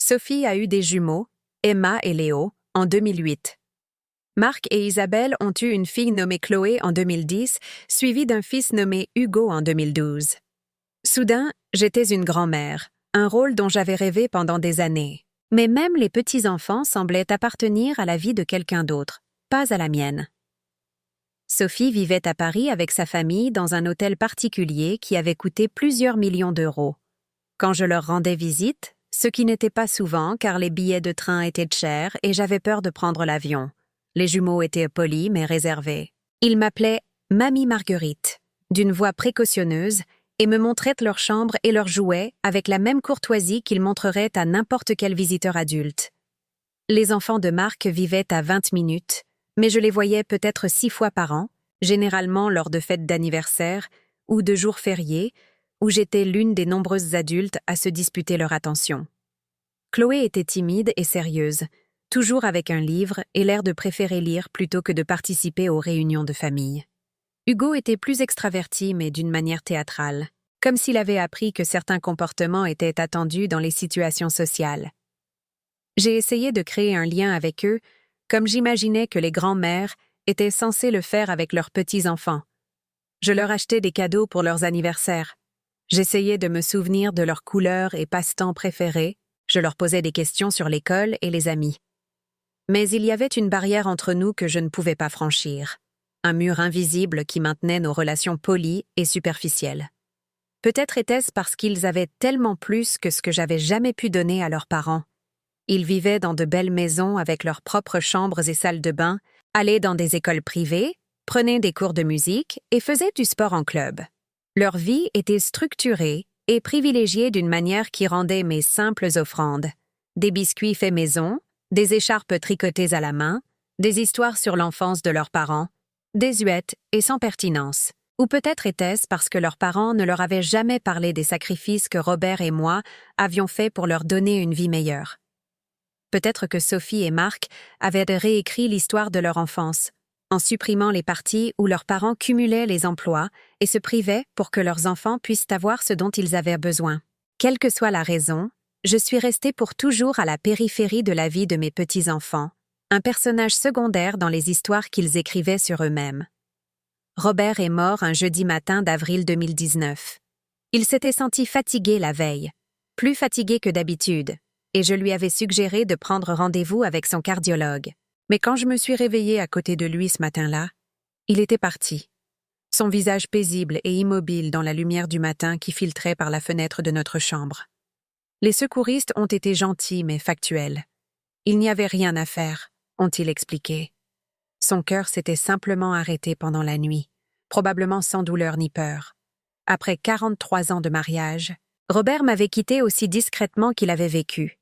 Sophie a eu des jumeaux, Emma et Léo, en 2008. Marc et Isabelle ont eu une fille nommée Chloé en 2010, suivie d'un fils nommé Hugo en 2012. Soudain, j'étais une grand-mère, un rôle dont j'avais rêvé pendant des années. Mais même les petits-enfants semblaient appartenir à la vie de quelqu'un d'autre, pas à la mienne. Sophie vivait à Paris avec sa famille dans un hôtel particulier qui avait coûté plusieurs millions d'euros. Quand je leur rendais visite, ce qui n'était pas souvent car les billets de train étaient chers et j'avais peur de prendre l'avion. Les jumeaux étaient polis mais réservés. Ils m'appelaient « Mamie Marguerite », d'une voix précautionneuse, et me montraient leur chambre et leurs jouets avec la même courtoisie qu'ils montreraient à n'importe quel visiteur adulte. Les enfants de Marc vivaient à 20 minutes, mais je les voyais peut-être 6 fois par an, généralement lors de fêtes d'anniversaire ou de jours fériés, où j'étais l'une des nombreuses adultes à se disputer leur attention. Chloé était timide et sérieuse, toujours avec un livre et l'air de préférer lire plutôt que de participer aux réunions de famille. Hugo était plus extraverti mais d'une manière théâtrale, comme s'il avait appris que certains comportements étaient attendus dans les situations sociales. J'ai essayé de créer un lien avec eux, comme j'imaginais que les grands-mères étaient censées le faire avec leurs petits-enfants. Je leur achetais des cadeaux pour leurs anniversaires. J'essayais de me souvenir de leurs couleurs et passe-temps préférés, je leur posais des questions sur l'école et les amis. Mais il y avait une barrière entre nous que je ne pouvais pas franchir, un mur invisible qui maintenait nos relations polies et superficielles. Peut-être était-ce parce qu'ils avaient tellement plus que ce que j'avais jamais pu donner à leurs parents. Ils vivaient dans de belles maisons avec leurs propres chambres et salles de bain, allaient dans des écoles privées, prenaient des cours de musique et faisaient du sport en club. Leur vie était structurée et privilégiée d'une manière qui rendait mes simples offrandes. Des biscuits faits maison, des écharpes tricotées à la main, des histoires sur l'enfance de leurs parents, désuètes et sans pertinence. Ou peut-être était-ce parce que leurs parents ne leur avaient jamais parlé des sacrifices que Robert et moi avions faits pour leur donner une vie meilleure. Peut-être que Sophie et Marc avaient réécrit l'histoire de leur enfance, en supprimant les parties où leurs parents cumulaient les emplois et se privaient pour que leurs enfants puissent avoir ce dont ils avaient besoin. Quelle que soit la raison, je suis restée pour toujours à la périphérie de la vie de mes petits-enfants, un personnage secondaire dans les histoires qu'ils écrivaient sur eux-mêmes. Robert est mort un jeudi matin d'avril 2019. Il s'était senti fatigué la veille, plus fatigué que d'habitude, et je lui avais suggéré de prendre rendez-vous avec son cardiologue. Mais quand je me suis réveillée à côté de lui ce matin-là, il était parti. Son visage paisible et immobile dans la lumière du matin qui filtrait par la fenêtre de notre chambre. Les secouristes ont été gentils mais factuels. Il n'y avait rien à faire, ont-ils expliqué. Son cœur s'était simplement arrêté pendant la nuit, probablement sans douleur ni peur. Après 43 ans de mariage, Robert m'avait quitté aussi discrètement qu'il avait vécu.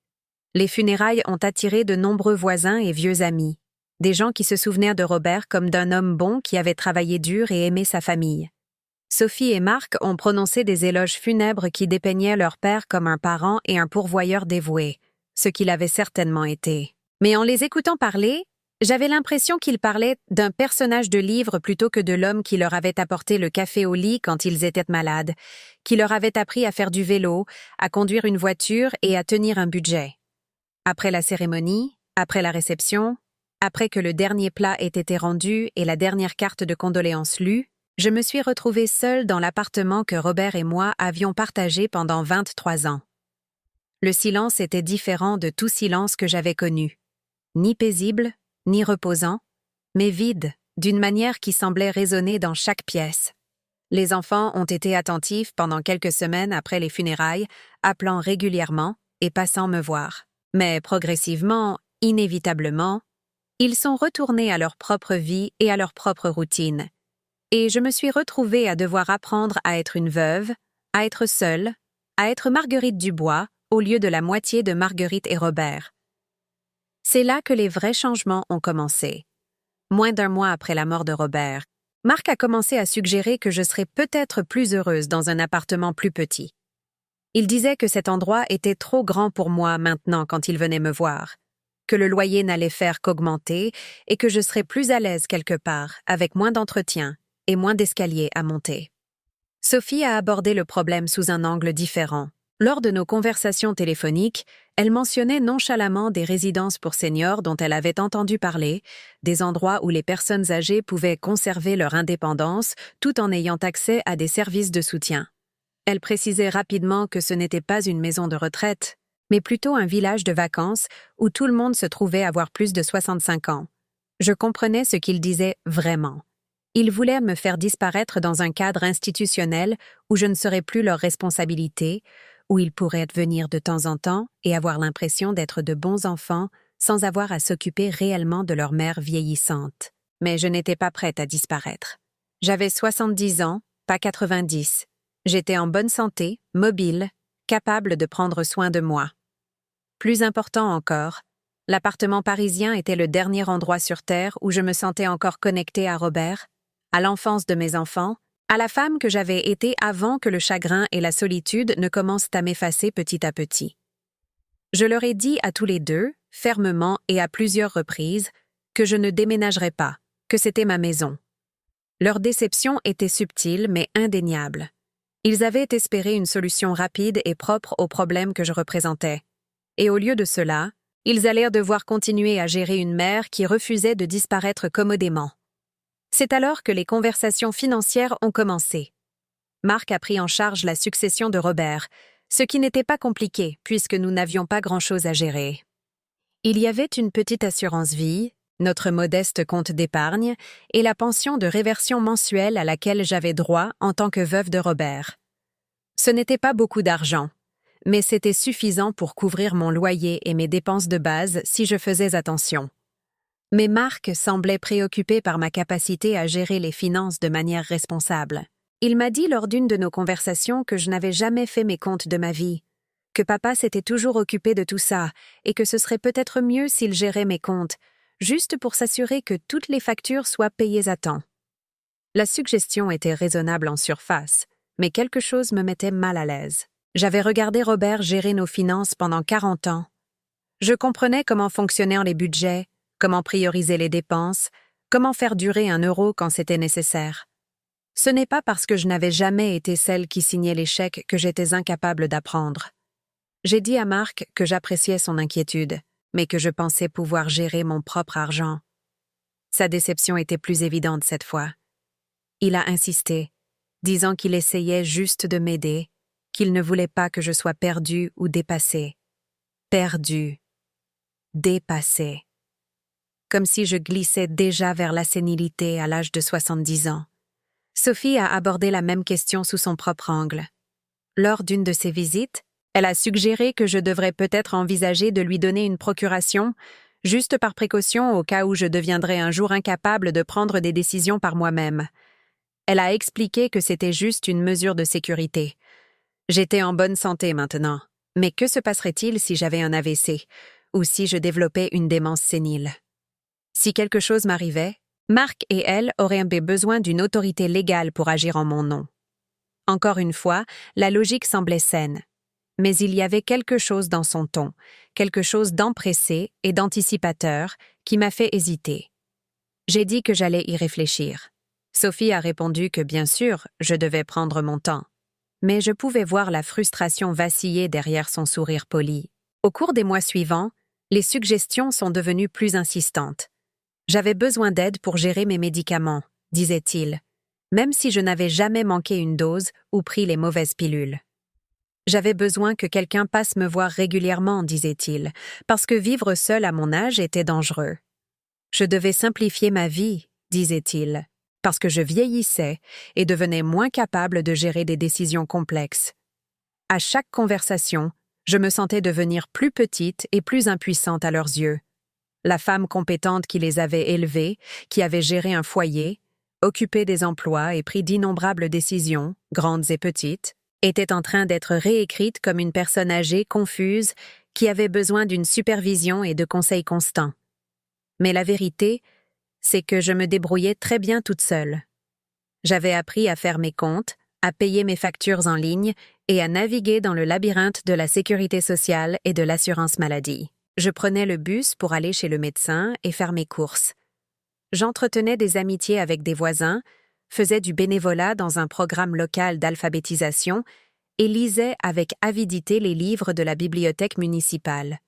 Les funérailles ont attiré de nombreux voisins et vieux amis, des gens qui se souvenaient de Robert comme d'un homme bon qui avait travaillé dur et aimé sa famille. Sophie et Marc ont prononcé des éloges funèbres qui dépeignaient leur père comme un parent et un pourvoyeur dévoué, ce qu'il avait certainement été. Mais en les écoutant parler, j'avais l'impression qu'ils parlaient d'un personnage de livre plutôt que de l'homme qui leur avait apporté le café au lit quand ils étaient malades, qui leur avait appris à faire du vélo, à conduire une voiture et à tenir un budget. Après la cérémonie, après la réception, Après que le dernier plat ait été rendu et la dernière carte de condoléances lue, je me suis retrouvée seule dans l'appartement que Robert et moi avions partagé pendant 23 ans. Le silence était différent de tout silence que j'avais connu. Ni paisible, ni reposant, mais vide, d'une manière qui semblait résonner dans chaque pièce. Les enfants ont été attentifs pendant quelques semaines après les funérailles, appelant régulièrement et passant me voir. Mais progressivement, inévitablement, ils sont retournés à leur propre vie et à leur propre routine. Et je me suis retrouvée à devoir apprendre à être une veuve, à être seule, à être Marguerite Dubois au lieu de la moitié de Marguerite et Robert. C'est là que les vrais changements ont commencé. Moins d'un mois après la mort de Robert, Marc a commencé à suggérer que je serais peut-être plus heureuse dans un appartement plus petit. Il disait que cet endroit était trop grand pour moi maintenant quand il venait me voir, que le loyer n'allait faire qu'augmenter et que je serais plus à l'aise quelque part, avec moins d'entretien et moins d'escaliers à monter. Sophie a abordé le problème sous un angle différent. Lors de nos conversations téléphoniques, elle mentionnait nonchalamment des résidences pour seniors dont elle avait entendu parler, des endroits où les personnes âgées pouvaient conserver leur indépendance tout en ayant accès à des services de soutien. Elle précisait rapidement que ce n'était pas une maison de retraite, mais plutôt un village de vacances où tout le monde se trouvait avoir plus de 65 ans. Je comprenais ce qu'il disait vraiment. Ils voulaient me faire disparaître dans un cadre institutionnel où je ne serais plus leur responsabilité, où ils pourraient venir de temps en temps et avoir l'impression d'être de bons enfants sans avoir à s'occuper réellement de leur mère vieillissante. Mais je n'étais pas prête à disparaître. J'avais 70 ans, pas 90. J'étais en bonne santé, mobile, capable de prendre soin de moi. Plus important encore, l'appartement parisien était le dernier endroit sur Terre où je me sentais encore connectée à Robert, à l'enfance de mes enfants, à la femme que j'avais été avant que le chagrin et la solitude ne commencent à m'effacer petit à petit. Je leur ai dit à tous les deux, fermement et à plusieurs reprises, que je ne déménagerais pas, que c'était ma maison. Leur déception était subtile mais indéniable. Ils avaient espéré une solution rapide et propre aux problèmes que je représentais. Et au lieu de cela, ils allèrent devoir continuer à gérer une mère qui refusait de disparaître commodément. C'est alors que les conversations financières ont commencé. Marc a pris en charge la succession de Robert, ce qui n'était pas compliqué puisque nous n'avions pas grand-chose à gérer. Il y avait une petite assurance vie, notre modeste compte d'épargne et la pension de réversion mensuelle à laquelle j'avais droit en tant que veuve de Robert. Ce n'était pas beaucoup d'argent, mais c'était suffisant pour couvrir mon loyer et mes dépenses de base si je faisais attention. Mais Marc semblait préoccupé par ma capacité à gérer les finances de manière responsable. Il m'a dit lors d'une de nos conversations que je n'avais jamais fait mes comptes de ma vie, que papa s'était toujours occupé de tout ça et que ce serait peut-être mieux s'il gérait mes comptes, juste pour s'assurer que toutes les factures soient payées à temps. La suggestion était raisonnable en surface, mais quelque chose me mettait mal à l'aise. J'avais regardé Robert gérer nos finances pendant 40 ans. Je comprenais comment fonctionnaient les budgets, comment prioriser les dépenses, comment faire durer un euro quand c'était nécessaire. Ce n'est pas parce que je n'avais jamais été celle qui signait les chèques que j'étais incapable d'apprendre. J'ai dit à Marc que j'appréciais son inquiétude, mais que je pensais pouvoir gérer mon propre argent. Sa déception était plus évidente cette fois. Il a insisté, disant qu'il essayait juste de m'aider, qu'il ne voulait pas que je sois perdue ou dépassée. Perdue. Dépassée. Comme si je glissais déjà vers la sénilité à l'âge de 70 ans. Sophie a abordé la même question sous son propre angle. Lors d'une de ses visites, elle a suggéré que je devrais peut-être envisager de lui donner une procuration, juste par précaution au cas où je deviendrais un jour incapable de prendre des décisions par moi-même. Elle a expliqué que c'était juste une mesure de sécurité. J'étais en bonne santé maintenant, mais que se passerait-il si j'avais un AVC, ou si je développais une démence sénile? Si quelque chose m'arrivait, Marc et elle auraient besoin d'une autorité légale pour agir en mon nom. Encore une fois, la logique semblait saine. Mais il y avait quelque chose dans son ton, quelque chose d'empressé et d'anticipateur qui m'a fait hésiter. J'ai dit que j'allais y réfléchir. Sophie a répondu que bien sûr, je devais prendre mon temps. Mais je pouvais voir la frustration vaciller derrière son sourire poli. Au cours des mois suivants, les suggestions sont devenues plus insistantes. J'avais besoin d'aide pour gérer mes médicaments, disait-il, même si je n'avais jamais manqué une dose ou pris les mauvaises pilules. J'avais besoin que quelqu'un passe me voir régulièrement, disait-il, parce que vivre seul à mon âge était dangereux. Je devais simplifier ma vie, disait-il, parce que je vieillissais et devenais moins capable de gérer des décisions complexes. À chaque conversation, je me sentais devenir plus petite et plus impuissante à leurs yeux. La femme compétente qui les avait élevés, qui avait géré un foyer, occupé des emplois et pris d'innombrables décisions, grandes et petites, était en train d'être réécrite comme une personne âgée, confuse, qui avait besoin d'une supervision et de conseils constants. Mais la vérité, c'est que je me débrouillais très bien toute seule. J'avais appris à faire mes comptes, à payer mes factures en ligne et à naviguer dans le labyrinthe de la sécurité sociale et de l'assurance maladie. Je prenais le bus pour aller chez le médecin et faire mes courses. J'entretenais des amitiés avec des voisins, faisais du bénévolat dans un programme local d'alphabétisation et lisais avec avidité les livres de la bibliothèque municipale.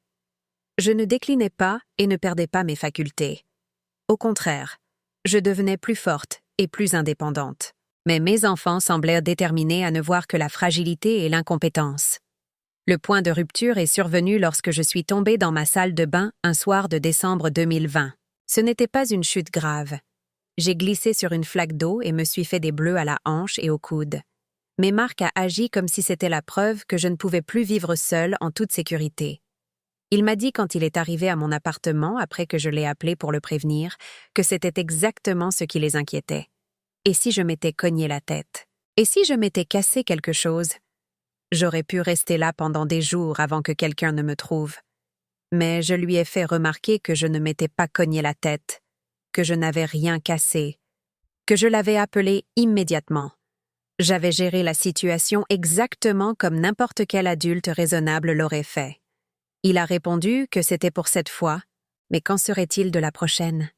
Je ne déclinais pas et ne perdais pas mes facultés. Au contraire, je devenais plus forte et plus indépendante. Mais mes enfants semblèrent déterminés à ne voir que la fragilité et l'incompétence. Le point de rupture est survenu lorsque je suis tombée dans ma salle de bain un soir de décembre 2020. Ce n'était pas une chute grave. J'ai glissé sur une flaque d'eau et me suis fait des bleus à la hanche et au coude. Mais Marc a agi comme si c'était la preuve que je ne pouvais plus vivre seule en toute sécurité. Il m'a dit quand il est arrivé à mon appartement après que je l'ai appelé pour le prévenir que c'était exactement ce qui les inquiétait. Et si je m'étais cogné la tête? Et si je m'étais cassé quelque chose? J'aurais pu rester là pendant des jours avant que quelqu'un ne me trouve. Mais je lui ai fait remarquer que je ne m'étais pas cogné la tête, que je n'avais rien cassé, que je l'avais appelé immédiatement. J'avais géré la situation exactement comme n'importe quel adulte raisonnable l'aurait fait. Il a répondu que c'était pour cette fois, mais qu'en serait-il de la prochaine?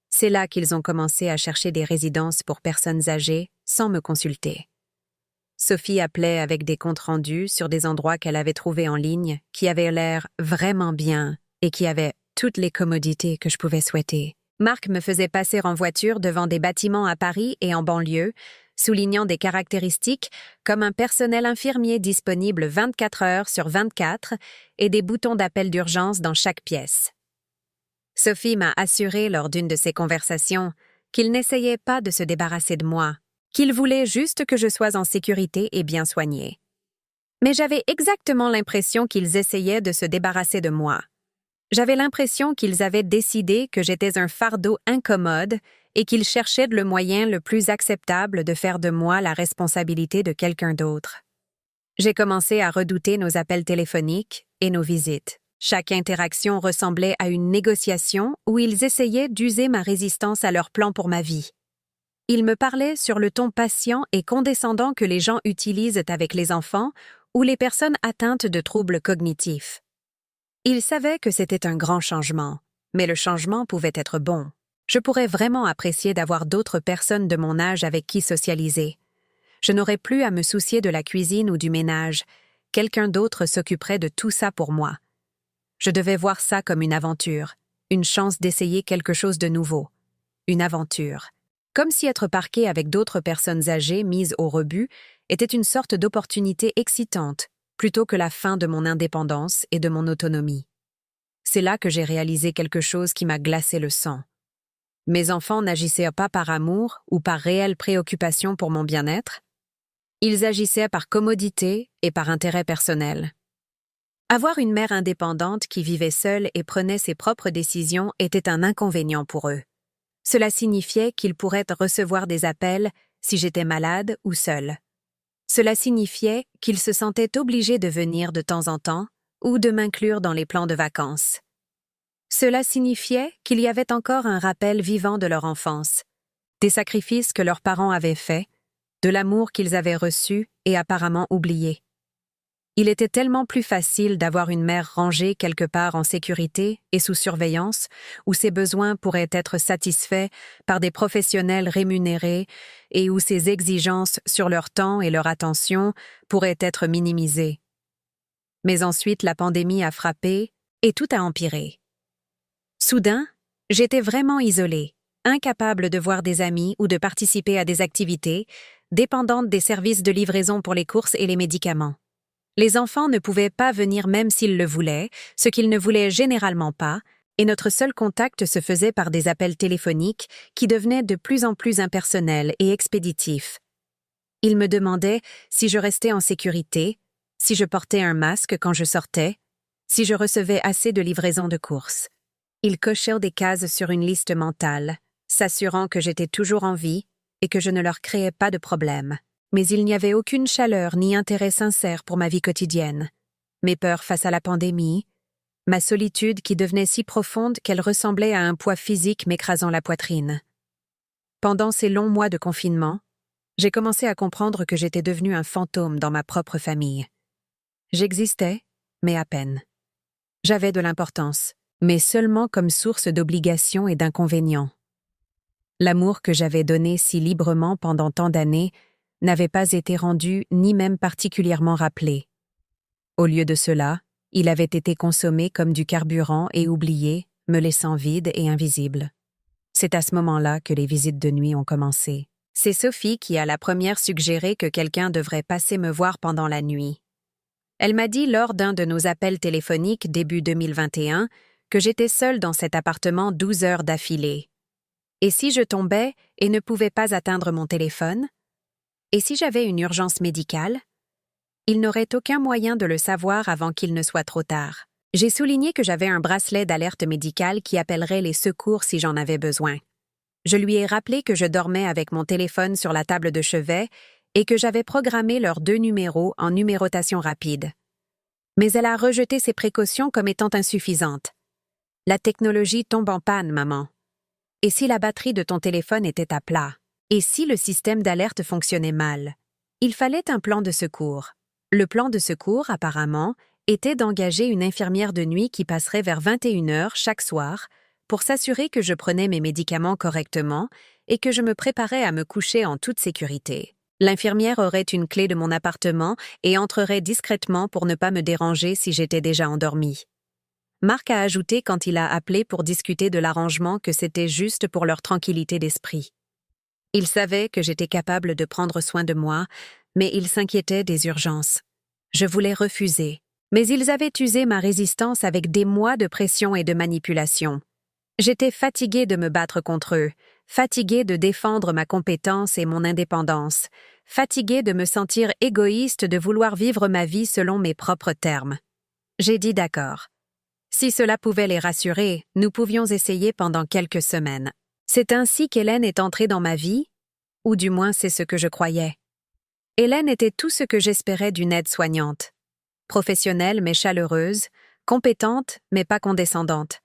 C'est là qu'ils ont commencé à chercher des résidences pour personnes âgées sans me consulter. Sophie appelait avec des comptes rendus sur des endroits qu'elle avait trouvés en ligne, qui avaient l'air vraiment bien et qui avaient toutes les commodités que je pouvais souhaiter. Marc me faisait passer en voiture devant des bâtiments à Paris et en banlieue, soulignant des caractéristiques comme un personnel infirmier disponible 24 heures sur 24 et des boutons d'appel d'urgence dans chaque pièce. Sophie m'a assuré lors d'une de ces conversations qu'il n'essayait pas de se débarrasser de moi, qu'il voulait juste que je sois en sécurité et bien soignée. Mais j'avais exactement l'impression qu'ils essayaient de se débarrasser de moi. J'avais l'impression qu'ils avaient décidé que j'étais un fardeau incommode et qu'ils cherchaient le moyen le plus acceptable de faire de moi la responsabilité de quelqu'un d'autre. J'ai commencé à redouter nos appels téléphoniques et nos visites. Chaque interaction ressemblait à une négociation où ils essayaient d'user ma résistance à leur plan pour ma vie. Ils me parlaient sur le ton patient et condescendant que les gens utilisent avec les enfants ou les personnes atteintes de troubles cognitifs. Ils savaient que c'était un grand changement, mais le changement pouvait être bon. Je pourrais vraiment apprécier d'avoir d'autres personnes de mon âge avec qui socialiser. Je n'aurais plus à me soucier de la cuisine ou du ménage. Quelqu'un d'autre s'occuperait de tout ça pour moi. Je devais voir ça comme une aventure, une chance d'essayer quelque chose de nouveau. Une aventure. Comme si être parqué avec d'autres personnes âgées mises au rebut était une sorte d'opportunité excitante, plutôt que la fin de mon indépendance et de mon autonomie. C'est là que j'ai réalisé quelque chose qui m'a glacé le sang. Mes enfants n'agissaient pas par amour ou par réelle préoccupation pour mon bien-être. Ils agissaient par commodité et par intérêt personnel. Avoir une mère indépendante qui vivait seule et prenait ses propres décisions était un inconvénient pour eux. Cela signifiait qu'ils pourraient recevoir des appels si j'étais malade ou seule. Cela signifiait qu'ils se sentaient obligés de venir de temps en temps ou de m'inclure dans les plans de vacances. Cela signifiait qu'il y avait encore un rappel vivant de leur enfance, des sacrifices que leurs parents avaient faits, de l'amour qu'ils avaient reçu et apparemment oublié. Il était tellement plus facile d'avoir une mère rangée quelque part en sécurité et sous surveillance, où ses besoins pourraient être satisfaits par des professionnels rémunérés et où ses exigences sur leur temps et leur attention pourraient être minimisées. Mais ensuite, la pandémie a frappé et tout a empiré. Soudain, J'étais vraiment isolée, incapable de voir des amis ou de participer à des activités, dépendante des services de livraison pour les courses et les médicaments. Les enfants ne pouvaient pas venir même s'ils le voulaient, ce qu'ils ne voulaient généralement pas, et notre seul contact se faisait par des appels téléphoniques qui devenaient de plus en plus impersonnels et expéditifs. Ils me demandaient si je restais en sécurité, si je portais un masque quand je sortais, si je recevais assez de livraisons de courses. Ils cochaient des cases sur une liste mentale, s'assurant que j'étais toujours en vie et que je ne leur créais pas de problème. Mais il n'y avait aucune chaleur ni intérêt sincère pour ma vie quotidienne. Mes peurs face à la pandémie, ma solitude qui devenait si profonde qu'elle ressemblait à un poids physique m'écrasant la poitrine. Pendant ces longs mois de confinement, j'ai commencé à comprendre que j'étais devenue un fantôme dans ma propre famille. J'existais, mais à peine. J'avais de l'importance, mais seulement comme source d'obligations et d'inconvénients. L'amour que j'avais donné si librement pendant tant d'années n'avait pas été rendu ni même particulièrement rappelé. Au lieu de cela, il avait été consommé comme du carburant et oublié, me laissant vide et invisible. C'est à ce moment-là que les visites de nuit ont commencé. C'est Sophie qui a la première suggéré que quelqu'un devrait passer me voir pendant la nuit. Elle m'a dit lors d'un de nos appels téléphoniques début 2021 que j'étais seule dans cet appartement 12 heures d'affilée. Et si je tombais et ne pouvais pas atteindre mon téléphone? Et si j'avais une urgence médicale? Il n'aurait aucun moyen de le savoir avant qu'il ne soit trop tard. J'ai souligné que j'avais un bracelet d'alerte médicale qui appellerait les secours si j'en avais besoin. Je lui ai rappelé que je dormais avec mon téléphone sur la table de chevet et que j'avais programmé leurs 2 numéros en numérotation rapide. Mais elle a rejeté ces précautions comme étant insuffisantes. La technologie tombe en panne, maman. Et si la batterie de ton téléphone était à plat? Et si le système d'alerte fonctionnait mal? Il fallait un plan de secours. Le plan de secours, apparemment, était d'engager une infirmière de nuit qui passerait vers 21 heures chaque soir pour s'assurer que je prenais mes médicaments correctement et que je me préparais à me coucher en toute sécurité. L'infirmière aurait une clé de mon appartement et entrerait discrètement pour ne pas me déranger si j'étais déjà endormie. Marc a ajouté quand il a appelé pour discuter de l'arrangement que c'était juste pour leur tranquillité d'esprit. Il savait que j'étais capable de prendre soin de moi, mais il s'inquiétait des urgences. Je voulais refuser, mais ils avaient usé ma résistance avec des mois de pression et de manipulation. J'étais fatiguée de me battre contre eux, fatiguée de défendre ma compétence et mon indépendance, fatiguée de me sentir égoïste de vouloir vivre ma vie selon mes propres termes. J'ai dit d'accord. Si cela pouvait les rassurer, nous pouvions essayer pendant quelques semaines. C'est ainsi qu'Hélène est entrée dans ma vie, ou du moins c'est ce que je croyais. Hélène était tout ce que j'espérais d'une aide-soignante. Professionnelle mais chaleureuse, compétente mais pas condescendante.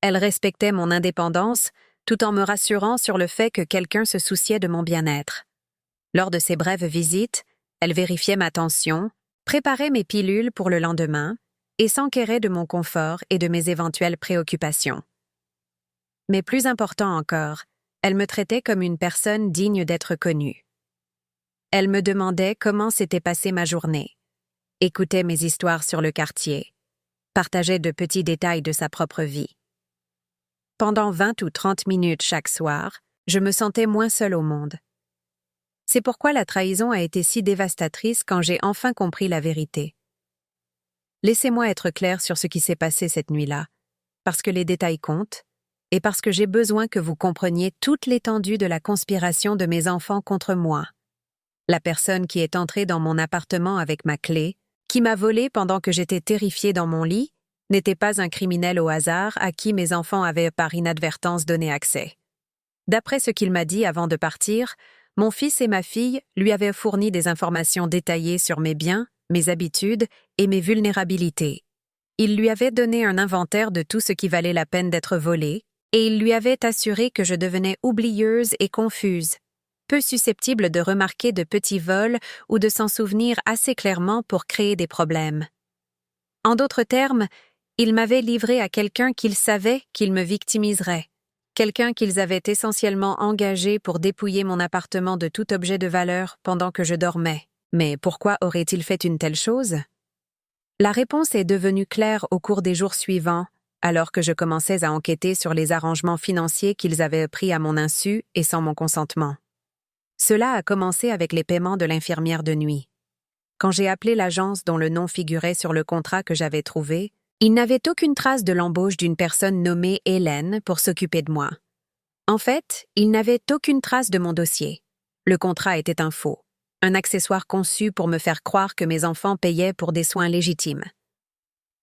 Elle respectait mon indépendance, tout en me rassurant sur le fait que quelqu'un se souciait de mon bien-être. Lors de ces brèves visites, elle vérifiait ma tension, préparait mes pilules pour le lendemain et s'enquérait de mon confort et de mes éventuelles préoccupations. Mais plus important encore, elle me traitait comme une personne digne d'être connue. Elle me demandait comment s'était passée ma journée, écoutait mes histoires sur le quartier, partageait de petits détails de sa propre vie. Pendant 20 ou 30 minutes chaque soir, je me sentais moins seule au monde. C'est pourquoi la trahison a été si dévastatrice quand j'ai enfin compris la vérité. Laissez-moi être claire sur ce qui s'est passé cette nuit-là, parce que les détails comptent, et parce que j'ai besoin que vous compreniez toute l'étendue de la conspiration de mes enfants contre moi. La personne qui est entrée dans mon appartement avec ma clé, qui m'a volé pendant que j'étais terrifiée dans mon lit, n'était pas un criminel au hasard à qui mes enfants avaient par inadvertance donné accès. D'après ce qu'il m'a dit avant de partir, mon fils et ma fille lui avaient fourni des informations détaillées sur mes biens, mes habitudes et mes vulnérabilités. Il lui avait donné un inventaire de tout ce qui valait la peine d'être volé, et il lui avait assuré que je devenais oublieuse et confuse, peu susceptible de remarquer de petits vols ou de s'en souvenir assez clairement pour créer des problèmes. En d'autres termes, ils m'avaient livré à quelqu'un qu'ils savaient qu'il me victimiserait, quelqu'un qu'ils avaient essentiellement engagé pour dépouiller mon appartement de tout objet de valeur pendant que je dormais. Mais pourquoi aurait-il fait une telle chose? La réponse est devenue claire au cours des jours suivants, alors que je commençais à enquêter sur les arrangements financiers qu'ils avaient pris à mon insu et sans mon consentement. Cela a commencé avec les paiements de l'infirmière de nuit. Quand j'ai appelé l'agence dont le nom figurait sur le contrat que j'avais trouvé, il n'avait aucune trace de l'embauche d'une personne nommée Hélène pour s'occuper de moi. En fait, il n'avait aucune trace de mon dossier. Le contrat était un faux, un accessoire conçu pour me faire croire que mes enfants payaient pour des soins légitimes.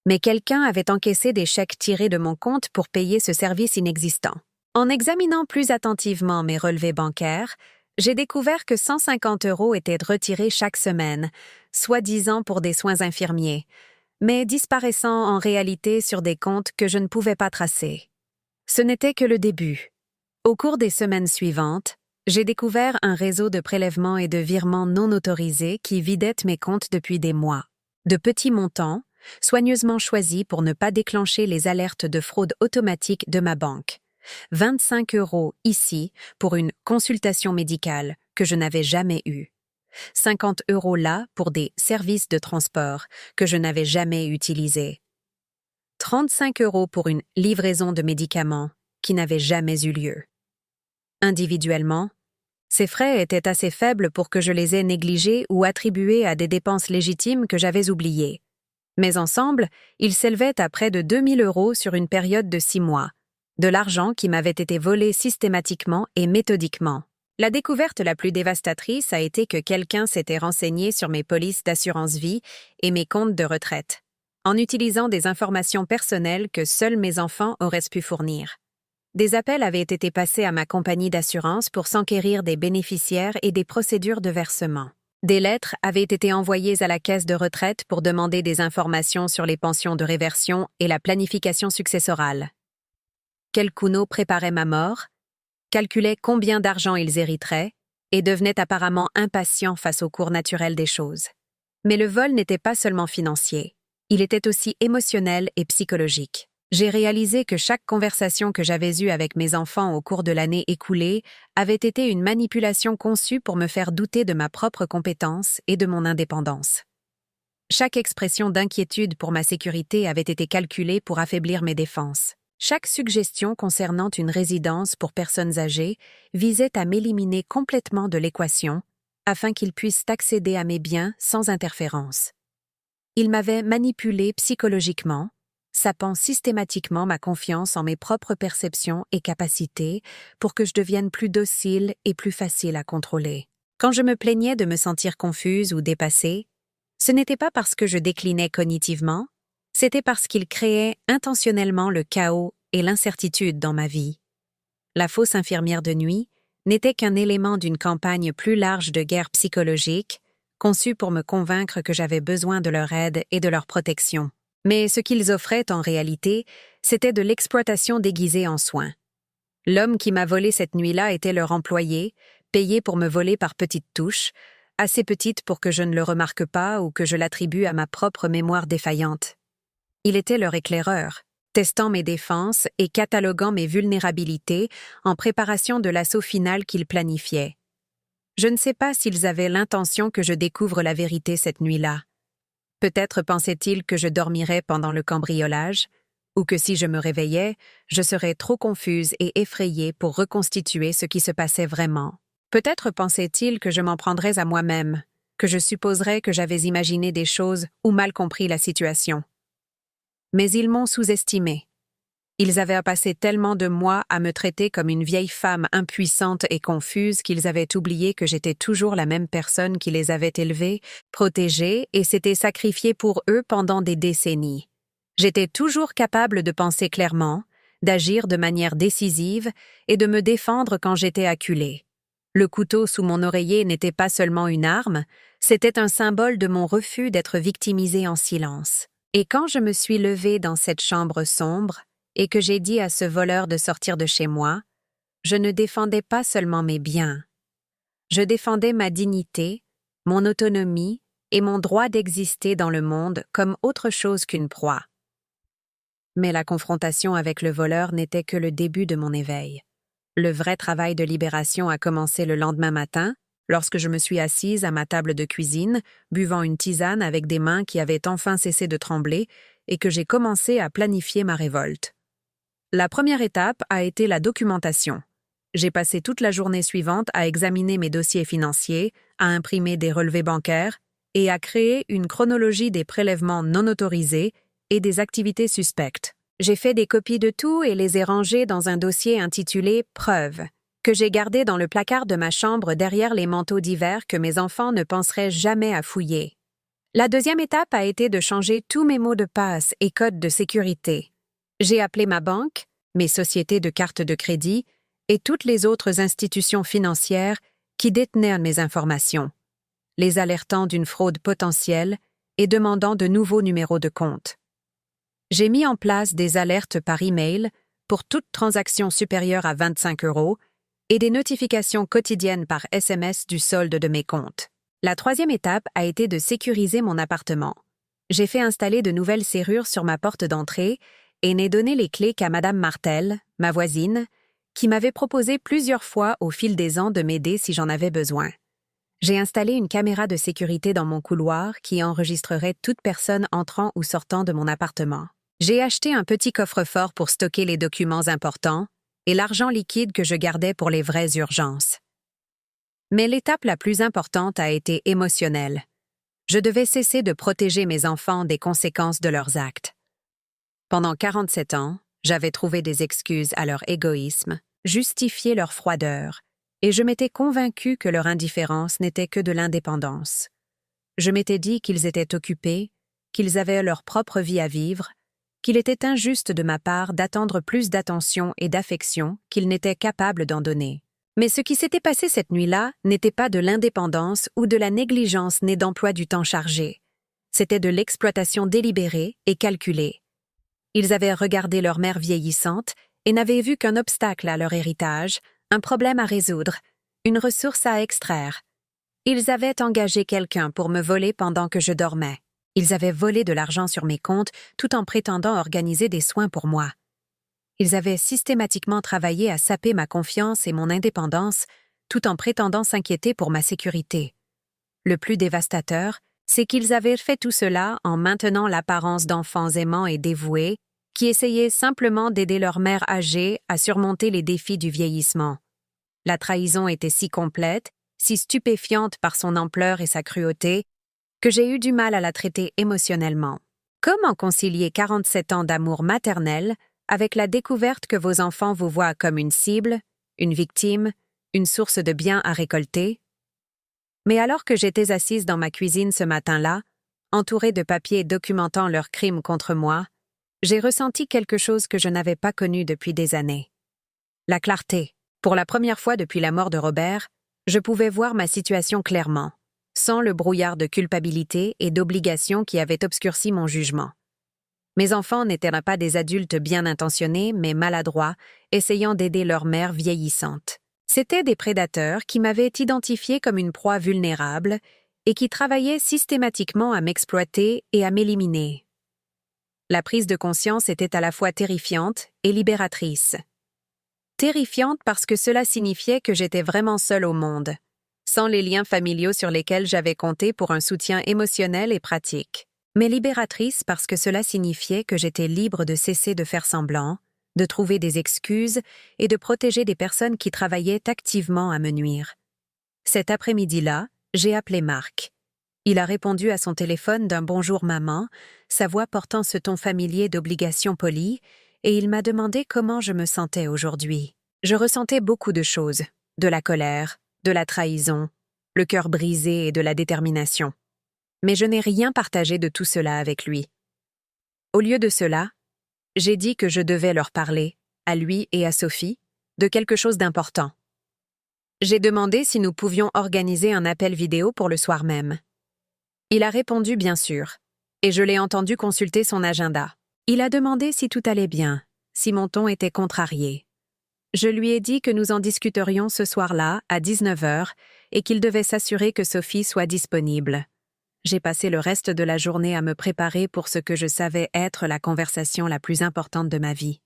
Mais quelqu'un avait encaissé des chèques tirés de mon compte pour payer ce service inexistant. En examinant plus attentivement mes relevés bancaires, j'ai découvert que 150 € étaient retirés chaque semaine, soi-disant pour des soins infirmiers, mais disparaissant en réalité sur des comptes que je ne pouvais pas tracer. Ce n'était que le début. Au cours des semaines suivantes, j'ai découvert un réseau de prélèvements et de virements non autorisés qui vidait mes comptes depuis des mois. De petits montants, soigneusement choisis pour ne pas déclencher les alertes de fraude automatique de ma banque. 25 € ici pour une consultation médicale que je n'avais jamais eue. 50 € là pour des services de transport que je n'avais jamais utilisés. 35 € pour une livraison de médicaments qui n'avait jamais eu lieu. Individuellement, ces frais étaient assez faibles pour que je les ai négligés ou attribués à des dépenses légitimes que j'avais oubliées. Mais ensemble, ils s'élevaient à près de 2000 € sur une période de 6 mois, de l'argent qui m'avait été volé systématiquement et méthodiquement. La découverte la plus dévastatrice a été que quelqu'un s'était renseigné sur mes polices d'assurance vie et mes comptes de retraite, en utilisant des informations personnelles que seuls mes enfants auraient pu fournir. Des appels avaient été passés à ma compagnie d'assurance pour s'enquérir des bénéficiaires et des procédures de versement. Des lettres avaient été envoyées à la caisse de retraite pour demander des informations sur les pensions de réversion et la planification successorale. Quel Kuno préparait ma mort, calculait combien d'argent ils hériteraient et devenait apparemment impatient face au cours naturel des choses. Mais le vol n'était pas seulement financier, il était aussi émotionnel et psychologique. J'ai réalisé que chaque conversation que j'avais eue avec mes enfants au cours de l'année écoulée avait été une manipulation conçue pour me faire douter de ma propre compétence et de mon indépendance. Chaque expression d'inquiétude pour ma sécurité avait été calculée pour affaiblir mes défenses. Chaque suggestion concernant une résidence pour personnes âgées visait à m'éliminer complètement de l'équation afin qu'ils puissent accéder à mes biens sans interférence. Ils m'avaient manipulé psychologiquement, sapant systématiquement ma confiance en mes propres perceptions et capacités pour que je devienne plus docile et plus facile à contrôler. Quand je me plaignais de me sentir confuse ou dépassée, ce n'était pas parce que je déclinais cognitivement, c'était parce qu'il créait intentionnellement le chaos et l'incertitude dans ma vie. La fausse infirmière de nuit n'était qu'un élément d'une campagne plus large de guerre psychologique, conçue pour me convaincre que j'avais besoin de leur aide et de leur protection. Mais ce qu'ils offraient en réalité, c'était de l'exploitation déguisée en soins. L'homme qui m'a volé cette nuit-là était leur employé, payé pour me voler par petites touches, assez petites pour que je ne le remarque pas ou que je l'attribue à ma propre mémoire défaillante. Il était leur éclaireur, testant mes défenses et cataloguant mes vulnérabilités en préparation de l'assaut final qu'ils planifiaient. Je ne sais pas s'ils avaient l'intention que je découvre la vérité cette nuit-là. Peut-être pensaient-ils que je dormirais pendant le cambriolage, ou que si je me réveillais, je serais trop confuse et effrayée pour reconstituer ce qui se passait vraiment. Peut-être pensaient-ils que je m'en prendrais à moi-même, que je supposerais que j'avais imaginé des choses ou mal compris la situation. Mais ils m'ont sous-estimé. Ils avaient passé tellement de mois à me traiter comme une vieille femme impuissante et confuse qu'ils avaient oublié que j'étais toujours la même personne qui les avait élevés, protégés et s'était sacrifiée pour eux pendant des décennies. J'étais toujours capable de penser clairement, d'agir de manière décisive et de me défendre quand j'étais acculée. Le couteau sous mon oreiller n'était pas seulement une arme, c'était un symbole de mon refus d'être victimisée en silence. Et quand je me suis levée dans cette chambre sombre, et que j'ai dit à ce voleur de sortir de chez moi, je ne défendais pas seulement mes biens. Je défendais ma dignité, mon autonomie et mon droit d'exister dans le monde comme autre chose qu'une proie. Mais la confrontation avec le voleur n'était que le début de mon éveil. Le vrai travail de libération a commencé le lendemain matin, lorsque je me suis assise à ma table de cuisine, buvant une tisane avec des mains qui avaient enfin cessé de trembler et que j'ai commencé à planifier ma révolte. La première étape a été la documentation. J'ai passé toute la journée suivante à examiner mes dossiers financiers, à imprimer des relevés bancaires et à créer une chronologie des prélèvements non autorisés et des activités suspectes. J'ai fait des copies de tout et les ai rangées dans un dossier intitulé « Preuves », que j'ai gardé dans le placard de ma chambre derrière les manteaux d'hiver que mes enfants ne penseraient jamais à fouiller. La deuxième étape a été de changer tous mes mots de passe et codes de sécurité. J'ai appelé ma banque, mes sociétés de cartes de crédit et toutes les autres institutions financières qui détenaient mes informations, les alertant d'une fraude potentielle et demandant de nouveaux numéros de compte. J'ai mis en place des alertes par email pour toute transaction supérieure à 25 € et des notifications quotidiennes par SMS du solde de mes comptes. La troisième étape a été de sécuriser mon appartement. J'ai fait installer de nouvelles serrures sur ma porte d'entrée et n'ai donné les clés qu'à Madame Martel, ma voisine, qui m'avait proposé plusieurs fois au fil des ans de m'aider si j'en avais besoin. J'ai installé une caméra de sécurité dans mon couloir qui enregistrerait toute personne entrant ou sortant de mon appartement. J'ai acheté un petit coffre-fort pour stocker les documents importants et l'argent liquide que je gardais pour les vraies urgences. Mais l'étape la plus importante a été émotionnelle. Je devais cesser de protéger mes enfants des conséquences de leurs actes. Pendant 47 ans, j'avais trouvé des excuses à leur égoïsme, justifié leur froideur, et je m'étais convaincue que leur indifférence n'était que de l'indépendance. Je m'étais dit qu'ils étaient occupés, qu'ils avaient leur propre vie à vivre, qu'il était injuste de ma part d'attendre plus d'attention et d'affection qu'ils n'étaient capables d'en donner. Mais ce qui s'était passé cette nuit-là n'était pas de l'indépendance ou de la négligence née d'emploi du temps chargé. C'était de l'exploitation délibérée et calculée. Ils avaient regardé leur mère vieillissante et n'avaient vu qu'un obstacle à leur héritage, un problème à résoudre, une ressource à extraire. Ils avaient engagé quelqu'un pour me voler pendant que je dormais. Ils avaient volé de l'argent sur mes comptes tout en prétendant organiser des soins pour moi. Ils avaient systématiquement travaillé à saper ma confiance et mon indépendance tout en prétendant s'inquiéter pour ma sécurité. Le plus dévastateur, c'est qu'ils avaient fait tout cela en maintenant l'apparence d'enfants aimants et dévoués qui essayaient simplement d'aider leur mère âgée à surmonter les défis du vieillissement. La trahison était si complète, si stupéfiante par son ampleur et sa cruauté, que j'ai eu du mal à la traiter émotionnellement. Comment concilier 47 ans d'amour maternel avec la découverte que vos enfants vous voient comme une cible, une victime, une source de biens à récolter? Mais alors que j'étais assise dans ma cuisine ce matin-là, entourée de papiers documentant leurs crimes contre moi, j'ai ressenti quelque chose que je n'avais pas connu depuis des années. La clarté. Pour la première fois depuis la mort de Robert, je pouvais voir ma situation clairement, sans le brouillard de culpabilité et d'obligation qui avait obscurci mon jugement. Mes enfants n'étaient pas des adultes bien intentionnés, mais maladroits, essayant d'aider leur mère vieillissante. C'étaient des prédateurs qui m'avaient identifié comme une proie vulnérable et qui travaillaient systématiquement à m'exploiter et à m'éliminer. La prise de conscience était à la fois terrifiante et libératrice. Terrifiante parce que cela signifiait que j'étais vraiment seule au monde, sans les liens familiaux sur lesquels j'avais compté pour un soutien émotionnel et pratique. Mais libératrice parce que cela signifiait que j'étais libre de cesser de faire semblant, de trouver des excuses et de protéger des personnes qui travaillaient activement à me nuire. Cet après-midi-là, j'ai appelé Marc. Il a répondu à son téléphone d'un « bonjour maman », sa voix portant ce ton familier d'obligation polie, et il m'a demandé comment je me sentais aujourd'hui. Je ressentais beaucoup de choses, de la colère, de la trahison, le cœur brisé et de la détermination. Mais je n'ai rien partagé de tout cela avec lui. Au lieu de cela, j'ai dit que je devais leur parler, à lui et à Sophie, de quelque chose d'important. J'ai demandé si nous pouvions organiser un appel vidéo pour le soir même. Il a répondu bien sûr, et je l'ai entendu consulter son agenda. Il a demandé si tout allait bien, si mon ton était contrarié. Je lui ai dit que nous en discuterions ce soir-là, à 19h, et qu'il devait s'assurer que Sophie soit disponible. J'ai passé le reste de la journée à me préparer pour ce que je savais être la conversation la plus importante de ma vie.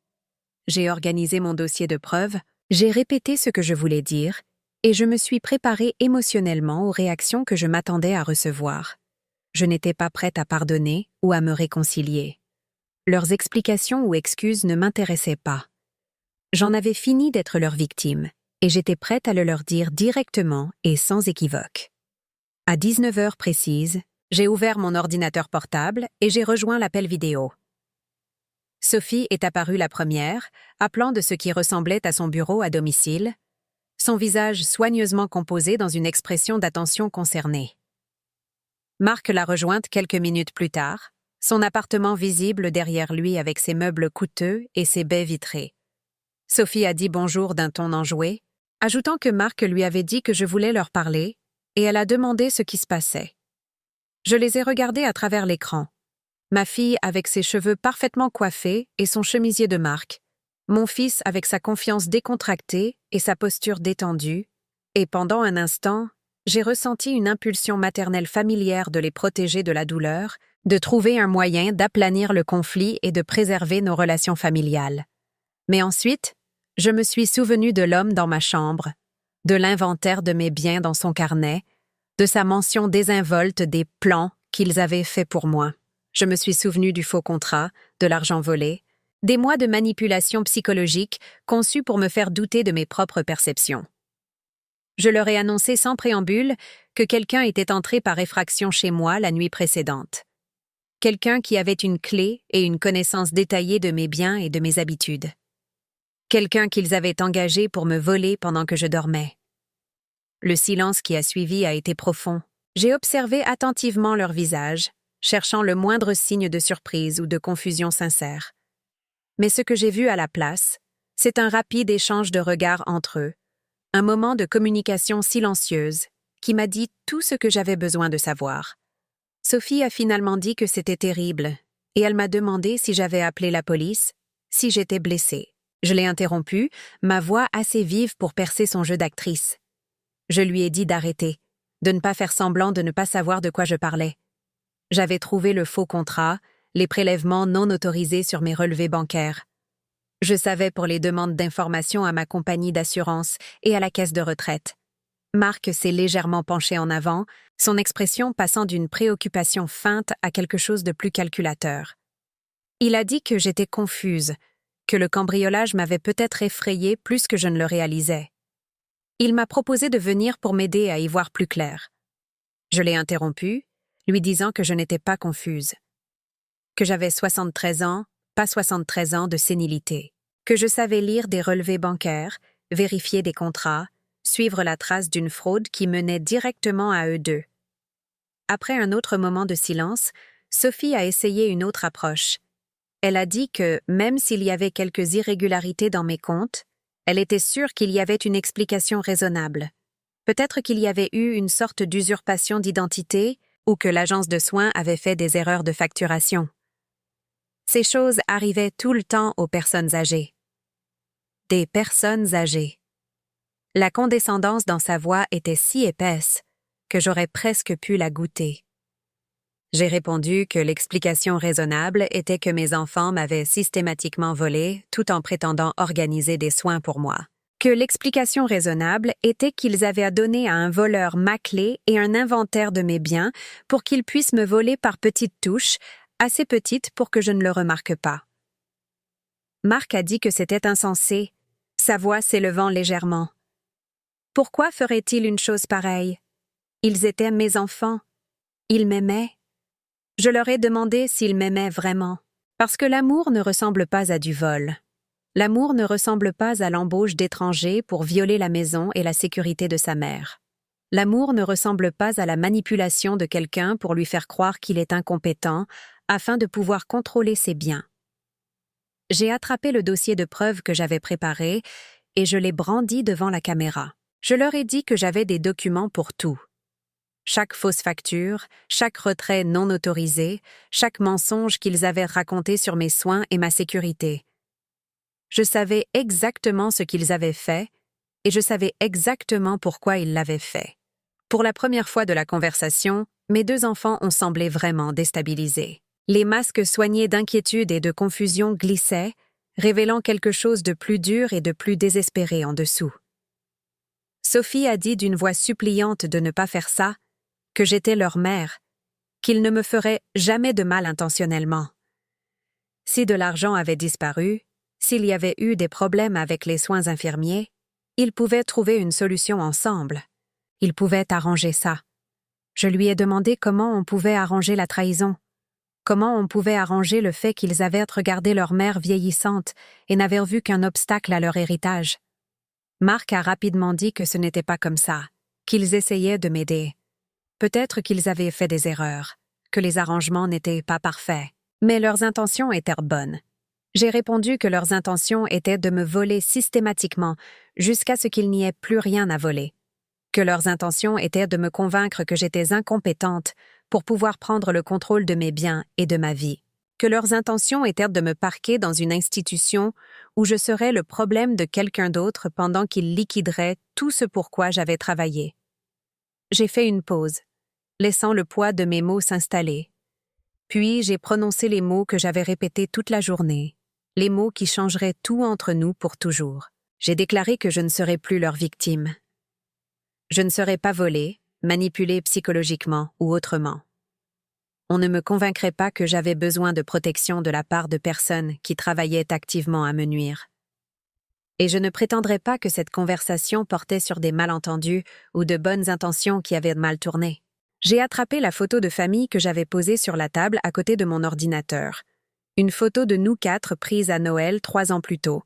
J'ai organisé mon dossier de preuves, j'ai répété ce que je voulais dire, et je me suis préparée émotionnellement aux réactions que je m'attendais à recevoir. Je n'étais pas prête à pardonner ou à me réconcilier. Leurs explications ou excuses ne m'intéressaient pas. J'en avais fini d'être leur victime, et j'étais prête à le leur dire directement et sans équivoque. À 19 heures précises, j'ai ouvert mon ordinateur portable et j'ai rejoint l'appel vidéo. Sophie est apparue la première, appelant de ce qui ressemblait à son bureau à domicile, son visage soigneusement composé dans une expression d'attention concernée. Marc l'a rejointe quelques minutes plus tard, son appartement visible derrière lui avec ses meubles coûteux et ses baies vitrées. Sophie a dit bonjour d'un ton enjoué, ajoutant que Marc lui avait dit que je voulais leur parler, et elle a demandé ce qui se passait. Je les ai regardés à travers l'écran. Ma fille avec ses cheveux parfaitement coiffés et son chemisier de marque, mon fils avec sa confiance décontractée et sa posture détendue, et pendant un instant, j'ai ressenti une impulsion maternelle familière de les protéger de la douleur, de trouver un moyen d'aplanir le conflit et de préserver nos relations familiales. Mais ensuite, je me suis souvenu de l'homme dans ma chambre, de l'inventaire de mes biens dans son carnet, de sa mention désinvolte des plans qu'ils avaient faits pour moi. Je me suis souvenu du faux contrat, de l'argent volé, des mois de manipulation psychologique conçus pour me faire douter de mes propres perceptions. Je leur ai annoncé sans préambule que quelqu'un était entré par effraction chez moi la nuit précédente. Quelqu'un qui avait une clé et une connaissance détaillée de mes biens et de mes habitudes. Quelqu'un qu'ils avaient engagé pour me voler pendant que je dormais. Le silence qui a suivi a été profond. J'ai observé attentivement leur visage, cherchant le moindre signe de surprise ou de confusion sincère. Mais ce que j'ai vu à la place, c'est un rapide échange de regards entre eux, un moment de communication silencieuse qui m'a dit tout ce que j'avais besoin de savoir. Sophie a finalement dit que c'était terrible, et elle m'a demandé si j'avais appelé la police, si j'étais blessée. Je l'ai interrompue, ma voix assez vive pour percer son jeu d'actrice. Je lui ai dit d'arrêter, de ne pas faire semblant de ne pas savoir de quoi je parlais. J'avais trouvé le faux contrat, les prélèvements non autorisés sur mes relevés bancaires. Je savais pour les demandes d'informations à ma compagnie d'assurance et à la caisse de retraite. Marc s'est légèrement penché en avant, son expression passant d'une préoccupation feinte à quelque chose de plus calculateur. Il a dit que j'étais confuse, que le cambriolage m'avait peut-être effrayée plus que je ne le réalisais. Il m'a proposé de venir pour m'aider à y voir plus clair. Je l'ai interrompu, lui disant que je n'étais pas confuse, que j'avais 73 ans, pas 73 ans de sénilité, que je savais lire des relevés bancaires, vérifier des contrats, suivre la trace d'une fraude qui menait directement à eux deux. Après un autre moment de silence, Sophie a essayé une autre approche. Elle a dit que, même s'il y avait quelques irrégularités dans mes comptes, elle était sûre qu'il y avait une explication raisonnable. Peut-être qu'il y avait eu une sorte d'usurpation d'identité ou que l'agence de soins avait fait des erreurs de facturation. Ces choses arrivaient tout le temps aux personnes âgées. Des personnes âgées. La condescendance dans sa voix était si épaisse que j'aurais presque pu la goûter. J'ai répondu que l'explication raisonnable était que mes enfants m'avaient systématiquement volé tout en prétendant organiser des soins pour moi. Que l'explication raisonnable était qu'ils avaient donné à un voleur ma clé et un inventaire de mes biens pour qu'il puisse me voler par petites touches, assez petites pour que je ne le remarque pas. Marc a dit que c'était insensé, sa voix s'élevant légèrement. Pourquoi ferait-il une chose pareille? Ils étaient mes enfants. Ils m'aimaient. Je leur ai demandé s'ils m'aimaient vraiment, parce que l'amour ne ressemble pas à du vol. L'amour ne ressemble pas à l'embauche d'étrangers pour violer la maison et la sécurité de sa mère. L'amour ne ressemble pas à la manipulation de quelqu'un pour lui faire croire qu'il est incompétent afin de pouvoir contrôler ses biens. J'ai attrapé le dossier de preuves que j'avais préparé et je l'ai brandi devant la caméra. Je leur ai dit que j'avais des documents pour tout. Chaque fausse facture, chaque retrait non autorisé, chaque mensonge qu'ils avaient raconté sur mes soins et ma sécurité. Je savais exactement ce qu'ils avaient fait et je savais exactement pourquoi ils l'avaient fait. Pour la première fois de la conversation, mes deux enfants ont semblé vraiment déstabilisés. Les masques soignés d'inquiétude et de confusion glissaient, révélant quelque chose de plus dur et de plus désespéré en dessous. Sophie a dit d'une voix suppliante de ne pas faire ça, que j'étais leur mère, qu'ils ne me feraient jamais de mal intentionnellement. Si de l'argent avait disparu, s'il y avait eu des problèmes avec les soins infirmiers, ils pouvaient trouver une solution ensemble. Ils pouvaient arranger ça. Je lui ai demandé comment on pouvait arranger la trahison. Comment on pouvait arranger le fait qu'ils avaient regardé leur mère vieillissante et n'avaient vu qu'un obstacle à leur héritage. Marc a rapidement dit que ce n'était pas comme ça, qu'ils essayaient de m'aider. Peut-être qu'ils avaient fait des erreurs, que les arrangements n'étaient pas parfaits, mais leurs intentions étaient bonnes. J'ai répondu que leurs intentions étaient de me voler systématiquement jusqu'à ce qu'il n'y ait plus rien à voler. Que leurs intentions étaient de me convaincre que j'étais incompétente pour pouvoir prendre le contrôle de mes biens et de ma vie. Que leurs intentions étaient de me parquer dans une institution où je serais le problème de quelqu'un d'autre pendant qu'ils liquideraient tout ce pour quoi j'avais travaillé. J'ai fait une pause, laissant le poids de mes mots s'installer. Puis j'ai prononcé les mots que j'avais répétés toute la journée, les mots qui changeraient tout entre nous pour toujours. J'ai déclaré que je ne serais plus leur victime. Je ne serais pas volée, manipulée psychologiquement ou autrement. On ne me convaincrait pas que j'avais besoin de protection de la part de personnes qui travaillaient activement à me nuire. Et je ne prétendrais pas que cette conversation portait sur des malentendus ou de bonnes intentions qui avaient mal tourné. J'ai attrapé la photo de famille que j'avais posée sur la table à côté de mon ordinateur. Une photo de nous 4 prise à Noël 3 ans plus tôt,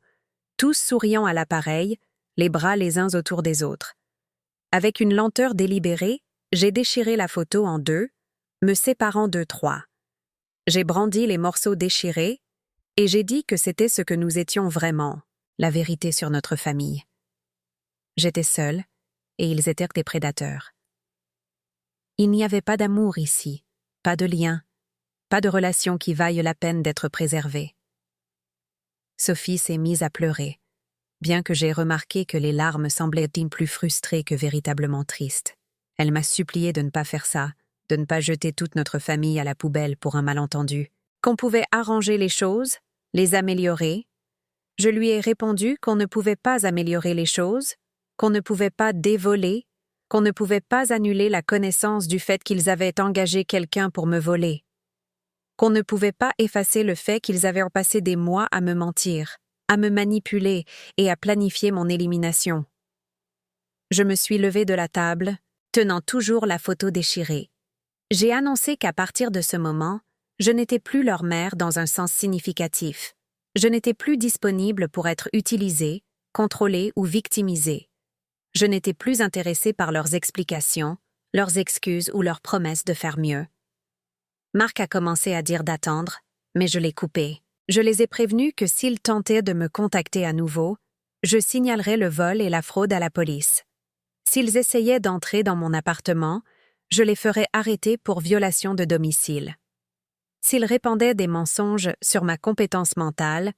tous souriant à l'appareil, les bras les uns autour des autres. Avec une lenteur délibérée, j'ai déchiré la photo en 2, me séparant de 3. J'ai brandi les morceaux déchirés et j'ai dit que c'était ce que nous étions vraiment, la vérité sur notre famille. J'étais seule et ils étaient des prédateurs. Il n'y avait pas d'amour ici, pas de lien, pas de relation qui vaille la peine d'être préservée. Sophie s'est mise à pleurer, bien que j'ai remarqué que les larmes semblaient plus frustrées que véritablement tristes. Elle m'a supplié de ne pas faire ça, de ne pas jeter toute notre famille à la poubelle pour un malentendu, qu'on pouvait arranger les choses, les améliorer. Je lui ai répondu qu'on ne pouvait pas améliorer les choses, qu'on ne pouvait pas dévoler, qu'on ne pouvait pas annuler la connaissance du fait qu'ils avaient engagé quelqu'un pour me voler, qu'on ne pouvait pas effacer le fait qu'ils avaient passé des mois à me mentir, à me manipuler et à planifier mon élimination. Je me suis levée de la table, tenant toujours la photo déchirée. J'ai annoncé qu'à partir de ce moment, je n'étais plus leur mère dans un sens significatif. Je n'étais plus disponible pour être utilisée, contrôlée ou victimisée. Je n'étais plus intéressée par leurs explications, leurs excuses ou leurs promesses de faire mieux. Marc a commencé à dire d'attendre, mais je l'ai coupé. Je les ai prévenus que s'ils tentaient de me contacter à nouveau, je signalerais le vol et la fraude à la police. S'ils essayaient d'entrer dans mon appartement, je les ferais arrêter pour violation de domicile. S'ils répandaient des mensonges sur ma compétence mentale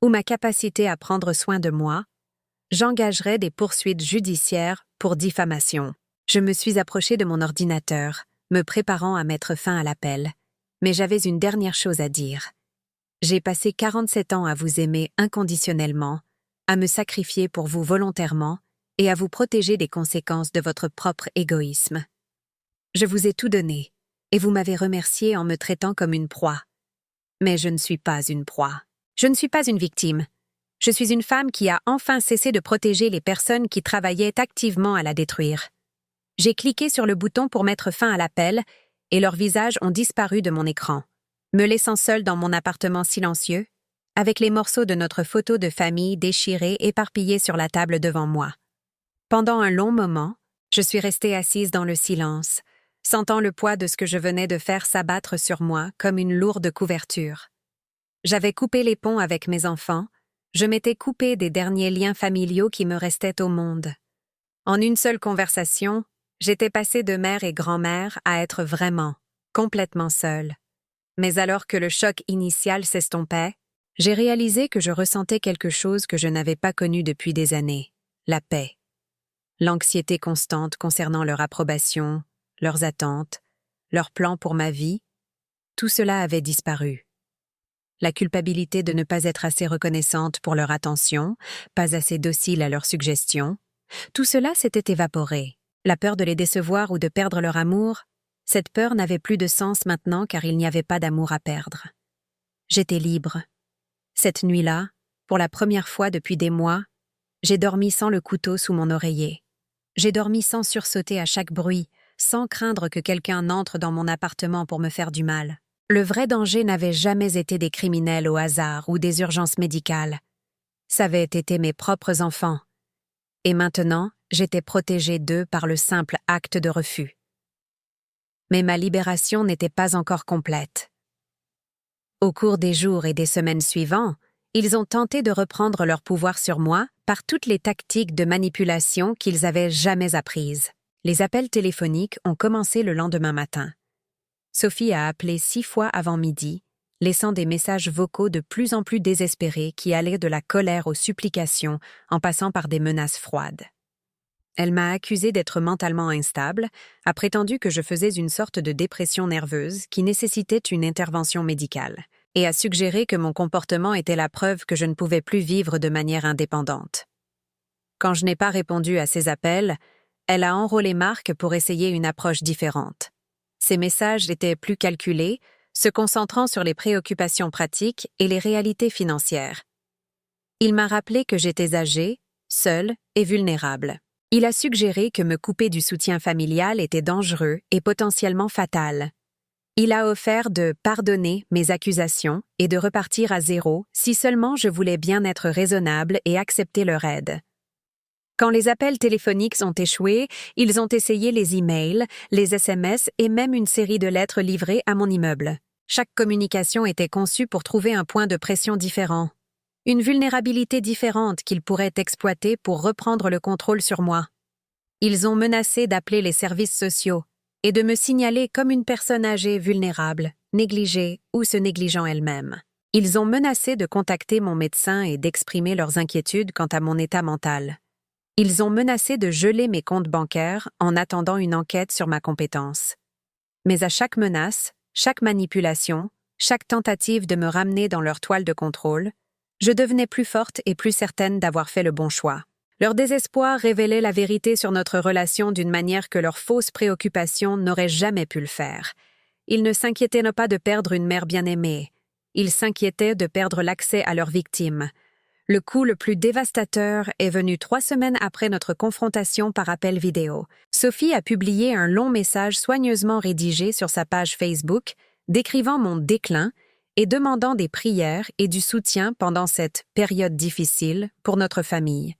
ou ma capacité à prendre soin de moi, j'engagerais des poursuites judiciaires pour diffamation. Je me suis approchée de mon ordinateur, me préparant à mettre fin à l'appel, mais j'avais une dernière chose à dire. J'ai passé 47 ans à vous aimer inconditionnellement, à me sacrifier pour vous volontairement et à vous protéger des conséquences de votre propre égoïsme. Je vous ai tout donné, et vous m'avez remercié en me traitant comme une proie. Mais je ne suis pas une proie. Je ne suis pas une victime. Je suis une femme qui a enfin cessé de protéger les personnes qui travaillaient activement à la détruire. J'ai cliqué sur le bouton pour mettre fin à l'appel, et leurs visages ont disparu de mon écran, me laissant seule dans mon appartement silencieux, avec les morceaux de notre photo de famille déchirés éparpillés sur la table devant moi. Pendant un long moment, je suis restée assise dans le silence, sentant le poids de ce que je venais de faire s'abattre sur moi comme une lourde couverture. J'avais coupé les ponts avec mes enfants, je m'étais coupée des derniers liens familiaux qui me restaient au monde. En une seule conversation, j'étais passée de mère et grand-mère à être vraiment, complètement seule. Mais alors que le choc initial s'estompait, j'ai réalisé que je ressentais quelque chose que je n'avais pas connu depuis des années, la paix. L'anxiété constante concernant leur approbation, leurs attentes, leurs plans pour ma vie, tout cela avait disparu. La culpabilité de ne pas être assez reconnaissante pour leur attention, pas assez docile à leurs suggestions, tout cela s'était évaporé. La peur de les décevoir ou de perdre leur amour, cette peur n'avait plus de sens maintenant car il n'y avait pas d'amour à perdre. J'étais libre. Cette nuit-là, pour la première fois depuis des mois, j'ai dormi sans le couteau sous mon oreiller. J'ai dormi sans sursauter à chaque bruit, sans craindre que quelqu'un n'entre dans mon appartement pour me faire du mal. Le vrai danger n'avait jamais été des criminels au hasard ou des urgences médicales. Ça avait été mes propres enfants. Et maintenant, j'étais protégée d'eux par le simple acte de refus. Mais ma libération n'était pas encore complète. Au cours des jours et des semaines suivants, ils ont tenté de reprendre leur pouvoir sur moi par toutes les tactiques de manipulation qu'ils avaient jamais apprises. Les appels téléphoniques ont commencé le lendemain matin. Sophie a appelé 6 fois avant midi, laissant des messages vocaux de plus en plus désespérés qui allaient de la colère aux supplications en passant par des menaces froides. Elle m'a accusée d'être mentalement instable, a prétendu que je faisais une sorte de dépression nerveuse qui nécessitait une intervention médicale, et a suggéré que mon comportement était la preuve que je ne pouvais plus vivre de manière indépendante. Quand je n'ai pas répondu à ces appels, elle a enrôlé Marc pour essayer une approche différente. Ses messages étaient plus calculés, se concentrant sur les préoccupations pratiques et les réalités financières. Il m'a rappelé que j'étais âgée, seule et vulnérable. Il a suggéré que me couper du soutien familial était dangereux et potentiellement fatal. Il a offert de pardonner mes accusations et de repartir à zéro si seulement je voulais bien être raisonnable et accepter leur aide. Quand les appels téléphoniques ont échoué, ils ont essayé les emails, les SMS et même une série de lettres livrées à mon immeuble. Chaque communication était conçue pour trouver un point de pression différent. Une vulnérabilité différente qu'ils pourraient exploiter pour reprendre le contrôle sur moi. Ils ont menacé d'appeler les services sociaux et de me signaler comme une personne âgée vulnérable, négligée ou se négligeant elle-même. Ils ont menacé de contacter mon médecin et d'exprimer leurs inquiétudes quant à mon état mental. Ils ont menacé de geler mes comptes bancaires en attendant une enquête sur ma compétence. Mais à chaque menace, chaque manipulation, chaque tentative de me ramener dans leur toile de contrôle, je devenais plus forte et plus certaine d'avoir fait le bon choix. Leur désespoir révélait la vérité sur notre relation d'une manière que leurs fausses préoccupations n'auraient jamais pu le faire. Ils ne s'inquiétaient pas de perdre une mère bien-aimée. Ils s'inquiétaient de perdre l'accès à leurs victimes. Le coup le plus dévastateur est venu 3 semaines après notre confrontation par appel vidéo. Sophie a publié un long message soigneusement rédigé sur sa page Facebook, décrivant mon déclin et demandant des prières et du soutien pendant cette période difficile pour notre famille.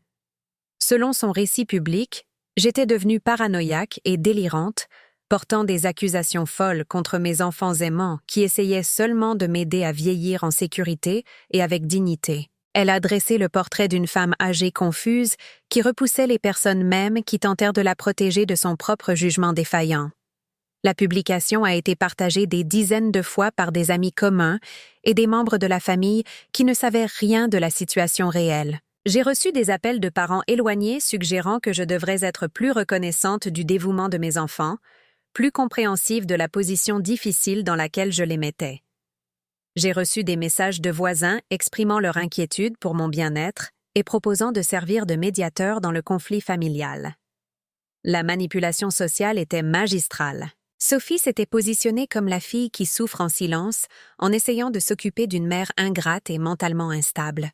Selon son récit public, j'étais devenue paranoïaque et délirante, portant des accusations folles contre mes enfants aimants qui essayaient seulement de m'aider à vieillir en sécurité et avec dignité. Elle a dressé le portrait d'une femme âgée confuse qui repoussait les personnes mêmes qui tentèrent de la protéger de son propre jugement défaillant. La publication a été partagée des dizaines de fois par des amis communs et des membres de la famille qui ne savaient rien de la situation réelle. J'ai reçu des appels de parents éloignés suggérant que je devrais être plus reconnaissante du dévouement de mes enfants, plus compréhensive de la position difficile dans laquelle je les mettais. J'ai reçu des messages de voisins exprimant leur inquiétude pour mon bien-être et proposant de servir de médiateur dans le conflit familial. La manipulation sociale était magistrale. Sophie s'était positionnée comme la fille qui souffre en silence en essayant de s'occuper d'une mère ingrate et mentalement instable.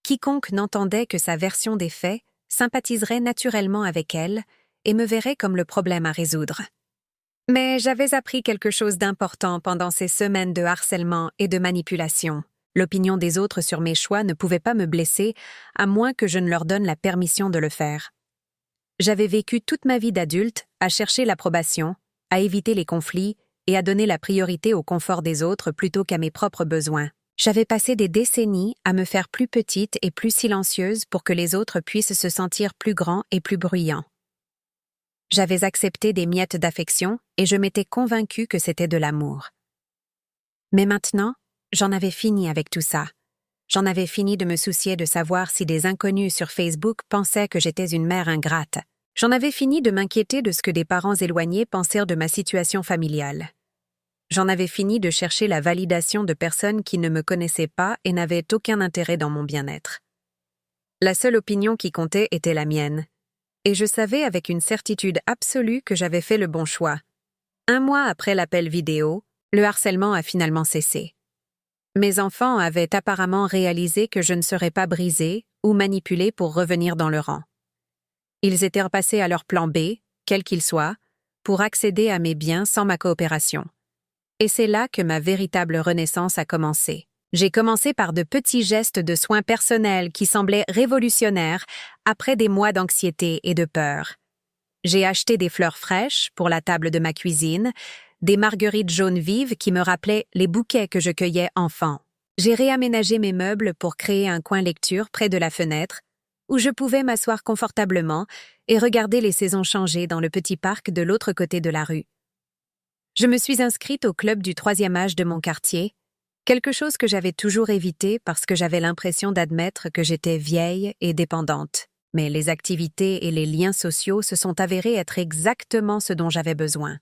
Quiconque n'entendait que sa version des faits sympathiserait naturellement avec elle et me verrait comme le problème à résoudre. Mais j'avais appris quelque chose d'important pendant ces semaines de harcèlement et de manipulation. L'opinion des autres sur mes choix ne pouvait pas me blesser, à moins que je ne leur donne la permission de le faire. J'avais vécu toute ma vie d'adulte à chercher l'approbation, à éviter les conflits et à donner la priorité au confort des autres plutôt qu'à mes propres besoins. J'avais passé des décennies à me faire plus petite et plus silencieuse pour que les autres puissent se sentir plus grands et plus bruyants. J'avais accepté des miettes d'affection et je m'étais convaincue que c'était de l'amour. Mais maintenant, j'en avais fini avec tout ça. J'en avais fini de me soucier de savoir si des inconnus sur Facebook pensaient que j'étais une mère ingrate. J'en avais fini de m'inquiéter de ce que des parents éloignés pensèrent de ma situation familiale. J'en avais fini de chercher la validation de personnes qui ne me connaissaient pas et n'avaient aucun intérêt dans mon bien-être. La seule opinion qui comptait était la mienne. Et je savais avec une certitude absolue que j'avais fait le bon choix. 1 mois après l'appel vidéo, le harcèlement a finalement cessé. Mes enfants avaient apparemment réalisé que je ne serais pas brisée ou manipulée pour revenir dans le rang. Ils étaient repassés à leur plan B, quel qu'il soit, pour accéder à mes biens sans ma coopération. Et c'est là que ma véritable renaissance a commencé. J'ai commencé par de petits gestes de soins personnels qui semblaient révolutionnaires après des mois d'anxiété et de peur. J'ai acheté des fleurs fraîches pour la table de ma cuisine, des marguerites jaunes vives qui me rappelaient les bouquets que je cueillais enfant. J'ai réaménagé mes meubles pour créer un coin lecture près de la fenêtre, où je pouvais m'asseoir confortablement et regarder les saisons changer dans le petit parc de l'autre côté de la rue. Je me suis inscrite au club du 3e âge de mon quartier, quelque chose que j'avais toujours évité parce que j'avais l'impression d'admettre que j'étais vieille et dépendante. Mais les activités et les liens sociaux se sont avérés être exactement ce dont j'avais besoin.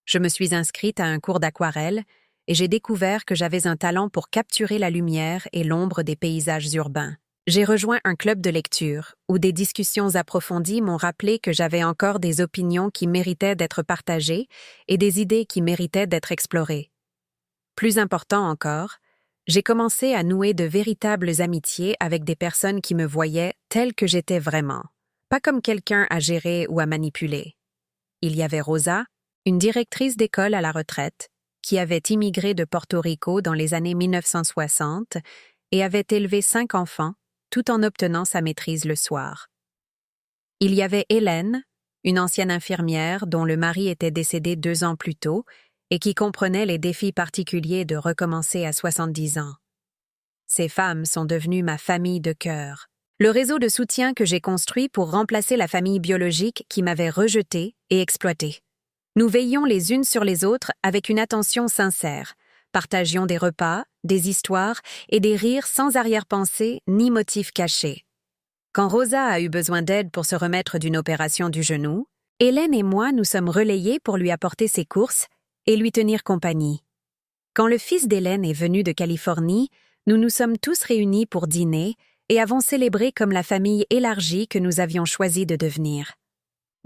Je me suis inscrite à un cours d'aquarelle et j'ai découvert que j'avais un talent pour capturer la lumière et l'ombre des paysages urbains. J'ai rejoint un club de lecture où des discussions approfondies m'ont rappelé que j'avais encore des opinions qui méritaient d'être partagées et des idées qui méritaient d'être explorées. Plus important encore, j'ai commencé à nouer de véritables amitiés avec des personnes qui me voyaient telle que j'étais vraiment, pas comme quelqu'un à gérer ou à manipuler. Il y avait Rosa, une directrice d'école à la retraite, qui avait immigré de Porto Rico dans les années 1960 et avait élevé 5 enfants, tout en obtenant sa maîtrise le soir. Il y avait Hélène, une ancienne infirmière dont le mari était décédé 2 ans plus tôt et qui comprenait les défis particuliers de recommencer à 70 ans. Ces femmes sont devenues ma famille de cœur. Le réseau de soutien que j'ai construit pour remplacer la famille biologique qui m'avait rejetée et exploitée. Nous veillions les unes sur les autres avec une attention sincère, partagions des repas, des histoires et des rires sans arrière-pensée ni motifs cachés. Quand Rosa a eu besoin d'aide pour se remettre d'une opération du genou, Hélène et moi nous sommes relayés pour lui apporter ses courses et lui tenir compagnie. Quand le fils d'Hélène est venu de Californie, nous nous sommes tous réunis pour dîner et avons célébré comme la famille élargie que nous avions choisi de devenir.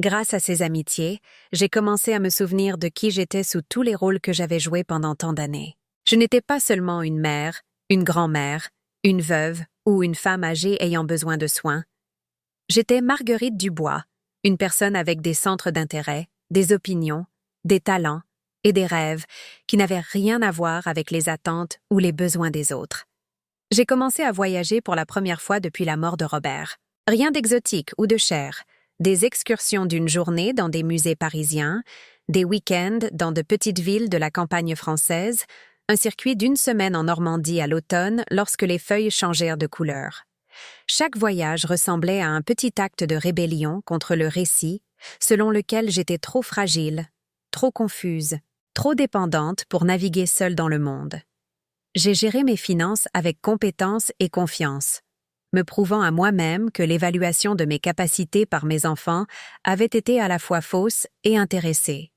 Grâce à ces amitiés, j'ai commencé à me souvenir de qui j'étais sous tous les rôles que j'avais joués pendant tant d'années. Je n'étais pas seulement une mère, une grand-mère, une veuve ou une femme âgée ayant besoin de soins. J'étais Marguerite Dubois, une personne avec des centres d'intérêt, des opinions, des talents et des rêves qui n'avaient rien à voir avec les attentes ou les besoins des autres. J'ai commencé à voyager pour la première fois depuis la mort de Robert. Rien d'exotique ou de cher. Des excursions d'une journée dans des musées parisiens, des week-ends dans de petites villes de la campagne française, un circuit d'1 semaine en Normandie à l'automne lorsque les feuilles changèrent de couleur. Chaque voyage ressemblait à un petit acte de rébellion contre le récit, selon lequel j'étais trop fragile, trop confuse, trop dépendante pour naviguer seule dans le monde. J'ai géré mes finances avec compétence et confiance, me prouvant à moi-même que l'évaluation de mes capacités par mes enfants avait été à la fois fausse et intéressée.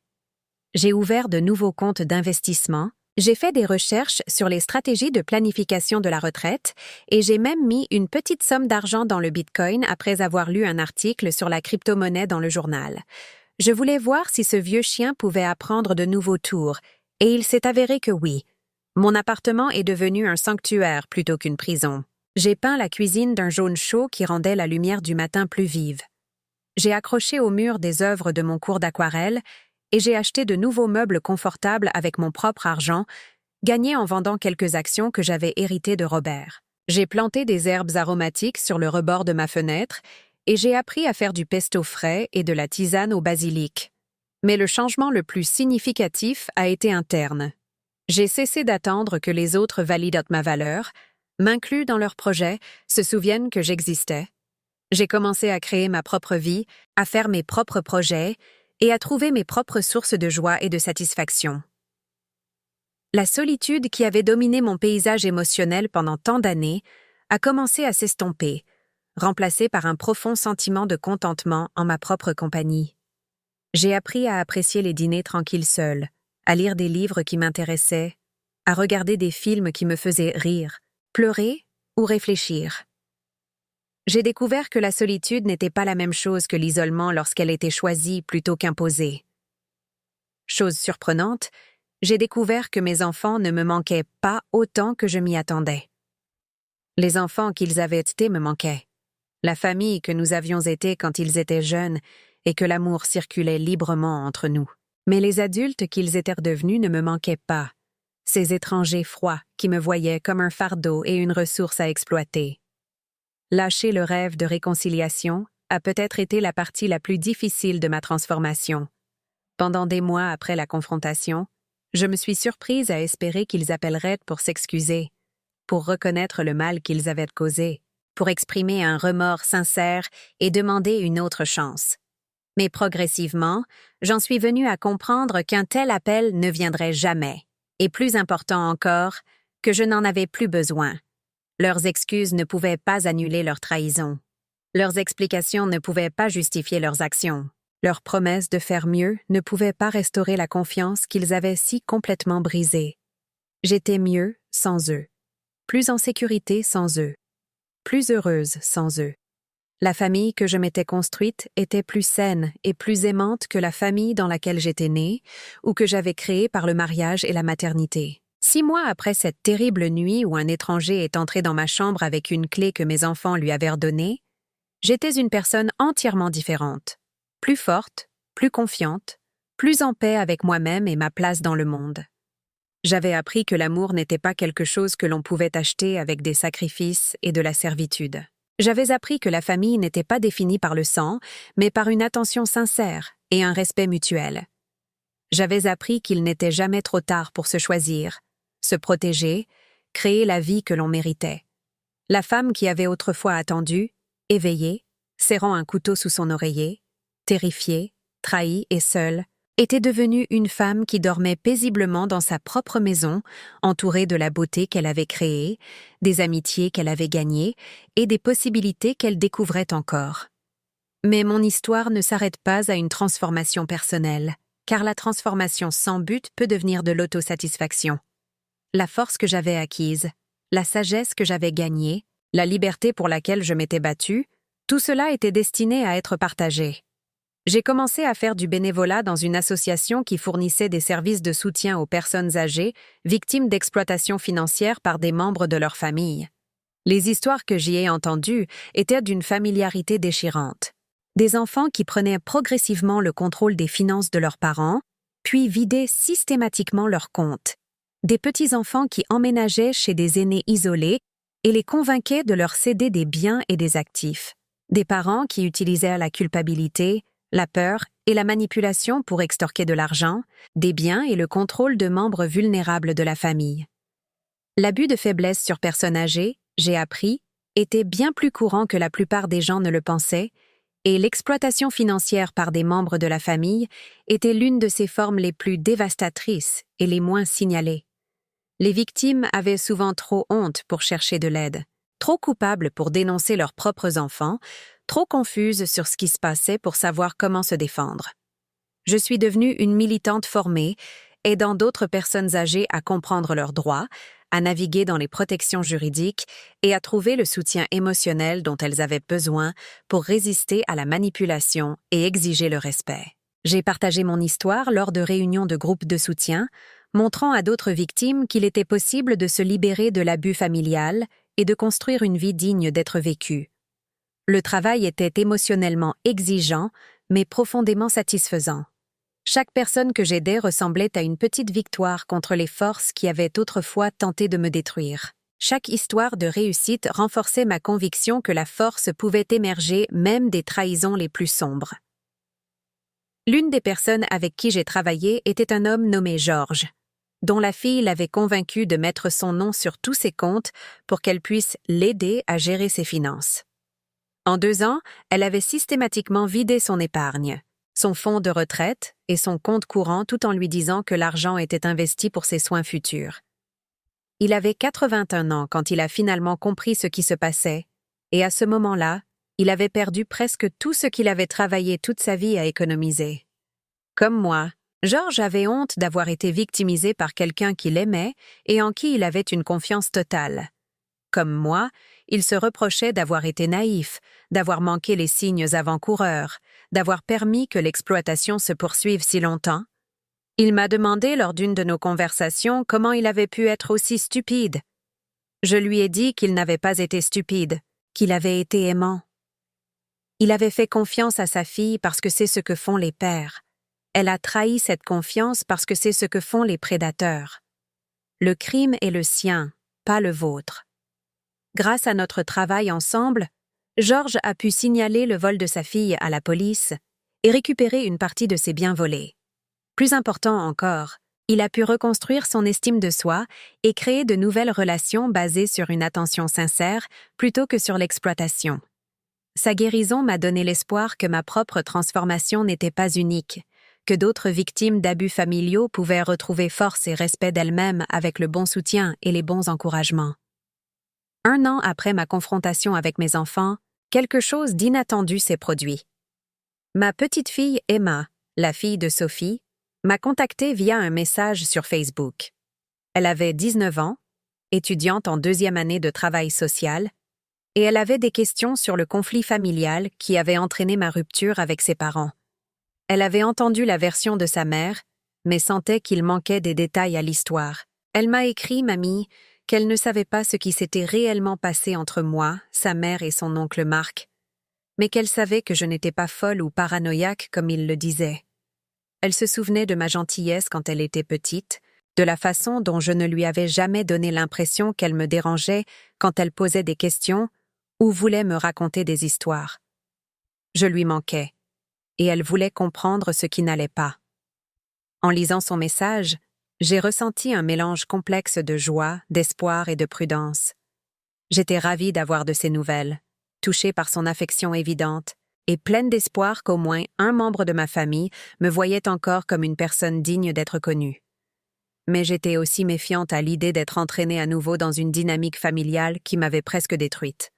J'ai ouvert de nouveaux comptes d'investissement, j'ai fait des recherches sur les stratégies de planification de la retraite et j'ai même mis une petite somme d'argent dans le Bitcoin après avoir lu un article sur la crypto-monnaie dans le journal. Je voulais voir si ce vieux chien pouvait apprendre de nouveaux tours, et il s'est avéré que oui. Mon appartement est devenu un sanctuaire plutôt qu'une prison. J'ai peint la cuisine d'un jaune chaud qui rendait la lumière du matin plus vive. J'ai accroché au mur des œuvres de mon cours d'aquarelle et j'ai acheté de nouveaux meubles confortables avec mon propre argent, gagné en vendant quelques actions que j'avais héritées de Robert. J'ai planté des herbes aromatiques sur le rebord de ma fenêtre et j'ai appris à faire du pesto frais et de la tisane au basilic. Mais le changement le plus significatif a été interne. J'ai cessé d'attendre que les autres valident ma valeur, m'incluent dans leurs projets, se souviennent que j'existais. J'ai commencé à créer ma propre vie, à faire mes propres projets et à trouver mes propres sources de joie et de satisfaction. La solitude qui avait dominé mon paysage émotionnel pendant tant d'années a commencé à s'estomper, remplacée par un profond sentiment de contentement en ma propre compagnie. J'ai appris à apprécier les dîners tranquilles seuls, à lire des livres qui m'intéressaient, à regarder des films qui me faisaient rire, pleurer ou réfléchir. J'ai découvert que la solitude n'était pas la même chose que l'isolement lorsqu'elle était choisie plutôt qu'imposée. Chose surprenante, j'ai découvert que mes enfants ne me manquaient pas autant que je m'y attendais. Les enfants qu'ils avaient été me manquaient. La famille que nous avions été quand ils étaient jeunes et que l'amour circulait librement entre nous. Mais les adultes qu'ils étaient devenus ne me manquaient pas. Ces étrangers froids qui me voyaient comme un fardeau et une ressource à exploiter. Lâcher le rêve de réconciliation a peut-être été la partie la plus difficile de ma transformation. Pendant des mois après la confrontation, je me suis surprise à espérer qu'ils appelleraient pour s'excuser, pour reconnaître le mal qu'ils avaient causé, pour exprimer un remords sincère et demander une autre chance. Mais progressivement, j'en suis venue à comprendre qu'un tel appel ne viendrait jamais, et plus important encore, que je n'en avais plus besoin. Leurs excuses ne pouvaient pas annuler leur trahison. Leurs explications ne pouvaient pas justifier leurs actions. Leurs promesses de faire mieux ne pouvaient pas restaurer la confiance qu'ils avaient si complètement brisée. J'étais mieux sans eux, plus en sécurité sans eux, plus heureuse sans eux. La famille que je m'étais construite était plus saine et plus aimante que la famille dans laquelle j'étais née ou que j'avais créée par le mariage et la maternité. 6 mois après cette terrible nuit où un étranger est entré dans ma chambre avec une clé que mes enfants lui avaient redonnée, j'étais une personne entièrement différente, plus forte, plus confiante, plus en paix avec moi-même et ma place dans le monde. J'avais appris que l'amour n'était pas quelque chose que l'on pouvait acheter avec des sacrifices et de la servitude. J'avais appris que la famille n'était pas définie par le sang, mais par une attention sincère et un respect mutuel. J'avais appris qu'il n'était jamais trop tard pour se choisir, se protéger, créer la vie que l'on méritait. La femme qui avait autrefois attendu, éveillée, serrant un couteau sous son oreiller, terrifiée, trahie et seule, était devenue une femme qui dormait paisiblement dans sa propre maison, entourée de la beauté qu'elle avait créée, des amitiés qu'elle avait gagnées et des possibilités qu'elle découvrait encore. Mais mon histoire ne s'arrête pas à une transformation personnelle, car la transformation sans but peut devenir de l'autosatisfaction. La force que j'avais acquise, la sagesse que j'avais gagnée, la liberté pour laquelle je m'étais battue, tout cela était destiné à être partagé. J'ai commencé à faire du bénévolat dans une association qui fournissait des services de soutien aux personnes âgées, victimes d'exploitation financière par des membres de leur famille. Les histoires que j'y ai entendues étaient d'une familiarité déchirante. Des enfants qui prenaient progressivement le contrôle des finances de leurs parents, puis vidaient systématiquement leurs comptes. Des petits-enfants qui emménageaient chez des aînés isolés et les convainquaient de leur céder des biens et des actifs. Des parents qui utilisaient la culpabilité, la peur et la manipulation pour extorquer de l'argent, des biens et le contrôle de membres vulnérables de la famille. L'abus de faiblesse sur personnes âgées, j'ai appris, était bien plus courant que la plupart des gens ne le pensaient, et l'exploitation financière par des membres de la famille était l'une de ses formes les plus dévastatrices et les moins signalées. Les victimes avaient souvent trop honte pour chercher de l'aide, trop coupables pour dénoncer leurs propres enfants, trop confuses sur ce qui se passait pour savoir comment se défendre. Je suis devenue une militante formée, aidant d'autres personnes âgées à comprendre leurs droits, à naviguer dans les protections juridiques et à trouver le soutien émotionnel dont elles avaient besoin pour résister à la manipulation et exiger le respect. J'ai partagé mon histoire lors de réunions de groupes de soutien, montrant à d'autres victimes qu'il était possible de se libérer de l'abus familial et de construire une vie digne d'être vécue. Le travail était émotionnellement exigeant, mais profondément satisfaisant. Chaque personne que j'aidais ressemblait à une petite victoire contre les forces qui avaient autrefois tenté de me détruire. Chaque histoire de réussite renforçait ma conviction que la force pouvait émerger même des trahisons les plus sombres. L'une des personnes avec qui j'ai travaillé était un homme nommé Georges, dont la fille l'avait convaincu de mettre son nom sur tous ses comptes pour qu'elle puisse l'aider à gérer ses finances. En 2 ans, elle avait systématiquement vidé son épargne, son fonds de retraite et son compte courant tout en lui disant que l'argent était investi pour ses soins futurs. Il avait 81 ans quand il a finalement compris ce qui se passait, et à ce moment-là, il avait perdu presque tout ce qu'il avait travaillé toute sa vie à économiser. Comme moi, Georges avait honte d'avoir été victimisé par quelqu'un qu'il aimait et en qui il avait une confiance totale. Comme moi, il se reprochait d'avoir été naïf, d'avoir manqué les signes avant-coureurs, d'avoir permis que l'exploitation se poursuive si longtemps. Il m'a demandé lors d'une de nos conversations comment il avait pu être aussi stupide. Je lui ai dit qu'il n'avait pas été stupide, qu'il avait été aimant. Il avait fait confiance à sa fille parce que c'est ce que font les pères. Elle a trahi cette confiance parce que c'est ce que font les prédateurs. Le crime est le sien, pas le vôtre. Grâce à notre travail ensemble, Georges a pu signaler le vol de sa fille à la police et récupérer une partie de ses biens volés. Plus important encore, il a pu reconstruire son estime de soi et créer de nouvelles relations basées sur une attention sincère plutôt que sur l'exploitation. Sa guérison m'a donné l'espoir que ma propre transformation n'était pas unique, que d'autres victimes d'abus familiaux pouvaient retrouver force et respect d'elles-mêmes avec le bon soutien et les bons encouragements. 1 an après ma confrontation avec mes enfants, quelque chose d'inattendu s'est produit. Ma petite fille Emma, la fille de Sophie, m'a contactée via un message sur Facebook. Elle avait 19 ans, étudiante en 2e année de travail social, et elle avait des questions sur le conflit familial qui avait entraîné ma rupture avec ses parents. Elle avait entendu la version de sa mère, mais sentait qu'il manquait des détails à l'histoire. Elle m'a écrit, mamie, qu'elle ne savait pas ce qui s'était réellement passé entre moi, sa mère et son oncle Marc, mais qu'elle savait que je n'étais pas folle ou paranoïaque comme il le disait. Elle se souvenait de ma gentillesse quand elle était petite, de la façon dont je ne lui avais jamais donné l'impression qu'elle me dérangeait quand elle posait des questions ou voulait me raconter des histoires. Je lui manquais, et elle voulait comprendre ce qui n'allait pas. En lisant son message, j'ai ressenti un mélange complexe de joie, d'espoir et de prudence. J'étais ravie d'avoir de ses nouvelles, touchée par son affection évidente, et pleine d'espoir qu'au moins un membre de ma famille me voyait encore comme une personne digne d'être connue. Mais j'étais aussi méfiante à l'idée d'être entraînée à nouveau dans une dynamique familiale qui m'avait presque détruite.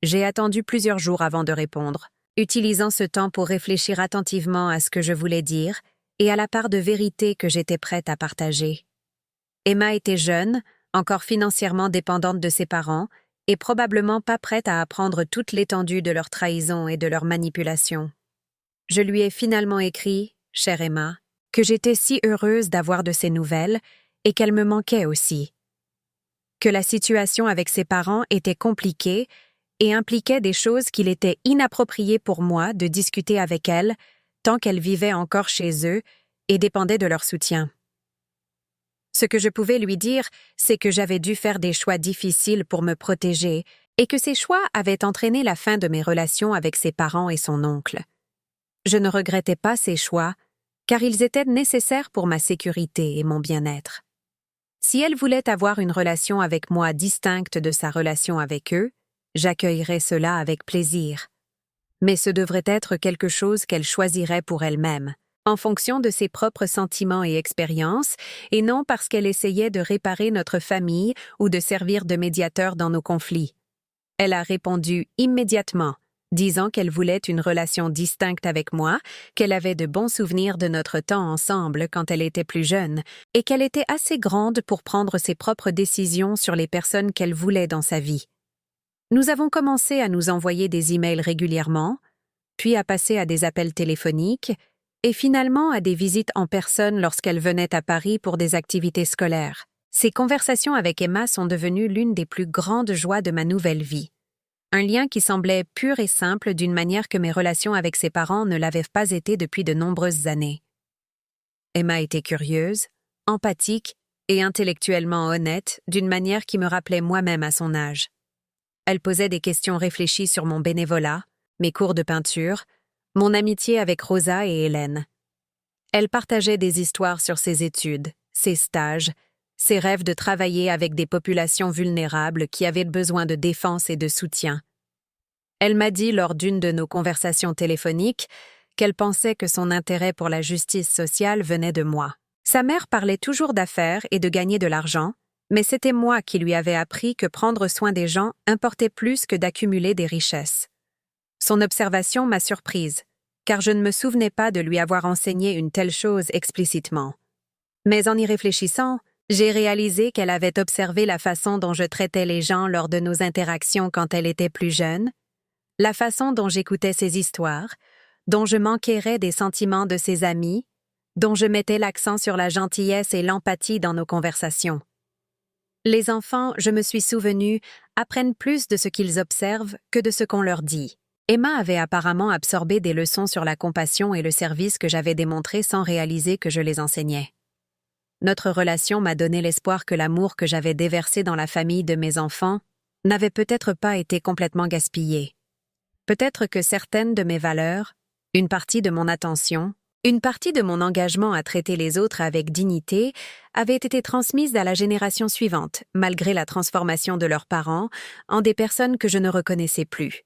J'ai attendu plusieurs jours avant de répondre, utilisant ce temps pour réfléchir attentivement à ce que je voulais dire et à la part de vérité que j'étais prête à partager. Emma était jeune, encore financièrement dépendante de ses parents, et probablement pas prête à apprendre toute l'étendue de leur trahison et de leur manipulation. Je lui ai finalement écrit, chère Emma, que j'étais si heureuse d'avoir de ses nouvelles et qu'elle me manquait aussi. Que la situation avec ses parents était compliquée et impliquait des choses qu'il était inapproprié pour moi de discuter avec elle tant qu'elle vivait encore chez eux et dépendait de leur soutien. Ce que je pouvais lui dire, c'est que j'avais dû faire des choix difficiles pour me protéger et que ces choix avaient entraîné la fin de mes relations avec ses parents et son oncle. Je ne regrettais pas ces choix, car ils étaient nécessaires pour ma sécurité et mon bien-être. Si elle voulait avoir une relation avec moi distincte de sa relation avec eux, j'accueillerais cela avec plaisir. Mais ce devrait être quelque chose qu'elle choisirait pour elle-même, en fonction de ses propres sentiments et expériences, et non parce qu'elle essayait de réparer notre famille ou de servir de médiateur dans nos conflits. Elle a répondu immédiatement, disant qu'elle voulait une relation distincte avec moi, qu'elle avait de bons souvenirs de notre temps ensemble quand elle était plus jeune, et qu'elle était assez grande pour prendre ses propres décisions sur les personnes qu'elle voulait dans sa vie. Nous avons commencé à nous envoyer des emails régulièrement, puis à passer à des appels téléphoniques, et finalement à des visites en personne lorsqu'elle venait à Paris pour des activités scolaires. Ces conversations avec Emma sont devenues l'une des plus grandes joies de ma nouvelle vie. Un lien qui semblait pur et simple d'une manière que mes relations avec ses parents ne l'avaient pas été depuis de nombreuses années. Emma était curieuse, empathique et intellectuellement honnête d'une manière qui me rappelait moi-même à son âge. Elle posait des questions réfléchies sur mon bénévolat, mes cours de peinture, mon amitié avec Rosa et Hélène. Elle partageait des histoires sur ses études, ses stages, ses rêves de travailler avec des populations vulnérables qui avaient besoin de défense et de soutien. Elle m'a dit lors d'une de nos conversations téléphoniques qu'elle pensait que son intérêt pour la justice sociale venait de moi. Sa mère parlait toujours d'affaires et de gagner de l'argent, mais c'était moi qui lui avais appris que prendre soin des gens importait plus que d'accumuler des richesses. Son observation m'a surprise, car je ne me souvenais pas de lui avoir enseigné une telle chose explicitement. Mais en y réfléchissant, j'ai réalisé qu'elle avait observé la façon dont je traitais les gens lors de nos interactions quand elle était plus jeune, la façon dont j'écoutais ses histoires, dont je m'enquérais des sentiments de ses amis, dont je mettais l'accent sur la gentillesse et l'empathie dans nos conversations. Les enfants, je me suis souvenu, apprennent plus de ce qu'ils observent que de ce qu'on leur dit. Emma avait apparemment absorbé des leçons sur la compassion et le service que j'avais démontrés sans réaliser que je les enseignais. Notre relation m'a donné l'espoir que l'amour que j'avais déversé dans la famille de mes enfants n'avait peut-être pas été complètement gaspillé. Peut-être que certaines de mes valeurs, une partie de mon attention, une partie de mon engagement à traiter les autres avec dignité avaient été transmises à la génération suivante, malgré la transformation de leurs parents, en des personnes que je ne reconnaissais plus.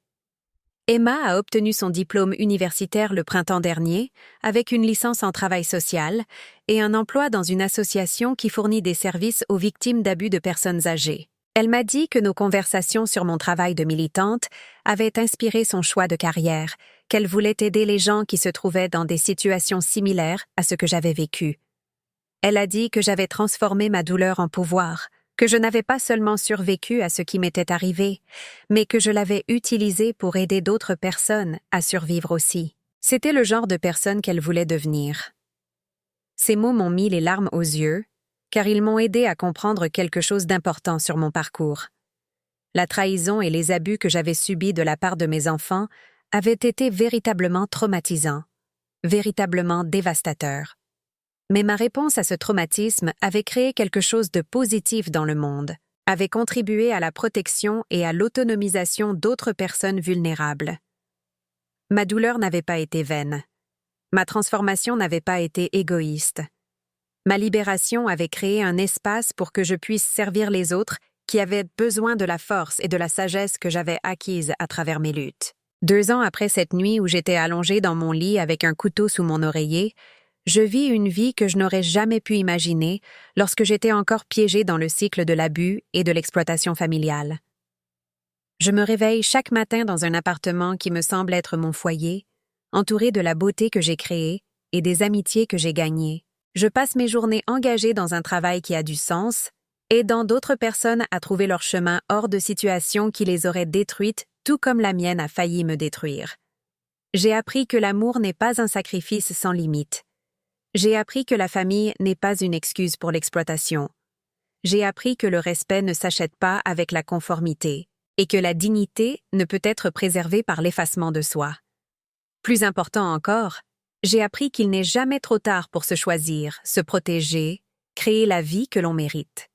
Emma a obtenu son diplôme universitaire le printemps dernier, avec une licence en travail social et un emploi dans une association qui fournit des services aux victimes d'abus de personnes âgées. Elle m'a dit que nos conversations sur mon travail de militante avaient inspiré son choix de carrière, qu'elle voulait aider les gens qui se trouvaient dans des situations similaires à ce que j'avais vécu. Elle a dit que j'avais transformé ma douleur en pouvoir, que je n'avais pas seulement survécu à ce qui m'était arrivé, mais que je l'avais utilisé pour aider d'autres personnes à survivre aussi. C'était le genre de personne qu'elle voulait devenir. Ces mots m'ont mis les larmes aux yeux, car ils m'ont aidé à comprendre quelque chose d'important sur mon parcours. La trahison et les abus que j'avais subis de la part de mes enfants avaient été véritablement traumatisants, véritablement dévastateurs. Mais ma réponse à ce traumatisme avait créé quelque chose de positif dans le monde, avait contribué à la protection et à l'autonomisation d'autres personnes vulnérables. Ma douleur n'avait pas été vaine. Ma transformation n'avait pas été égoïste. Ma libération avait créé un espace pour que je puisse servir les autres qui avaient besoin de la force et de la sagesse que j'avais acquise à travers mes luttes. 2 ans après cette nuit où j'étais allongée dans mon lit avec un couteau sous mon oreiller, je vis une vie que je n'aurais jamais pu imaginer lorsque j'étais encore piégée dans le cycle de l'abus et de l'exploitation familiale. Je me réveille chaque matin dans un appartement qui me semble être mon foyer, entouré de la beauté que j'ai créée et des amitiés que j'ai gagnées. Je passe mes journées engagées dans un travail qui a du sens, aidant d'autres personnes à trouver leur chemin hors de situations qui les auraient détruites, tout comme la mienne a failli me détruire. J'ai appris que l'amour n'est pas un sacrifice sans limite. J'ai appris que la famille n'est pas une excuse pour l'exploitation. J'ai appris que le respect ne s'achète pas avec la conformité et que la dignité ne peut être préservée par l'effacement de soi. Plus important encore, j'ai appris qu'il n'est jamais trop tard pour se choisir, se protéger, créer la vie que l'on mérite.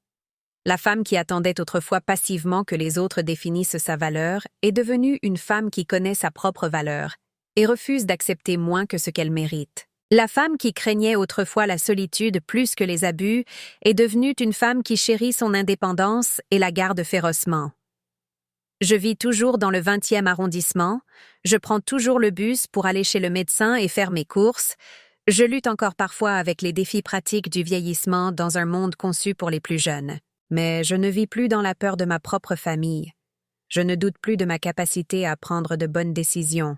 La femme qui attendait autrefois passivement que les autres définissent sa valeur est devenue une femme qui connaît sa propre valeur et refuse d'accepter moins que ce qu'elle mérite. La femme qui craignait autrefois la solitude plus que les abus est devenue une femme qui chérit son indépendance et la garde férocement. Je vis toujours dans le 20e arrondissement, je prends toujours le bus pour aller chez le médecin et faire mes courses, je lutte encore parfois avec les défis pratiques du vieillissement dans un monde conçu pour les plus jeunes. Mais je ne vis plus dans la peur de ma propre famille. Je ne doute plus de ma capacité à prendre de bonnes décisions.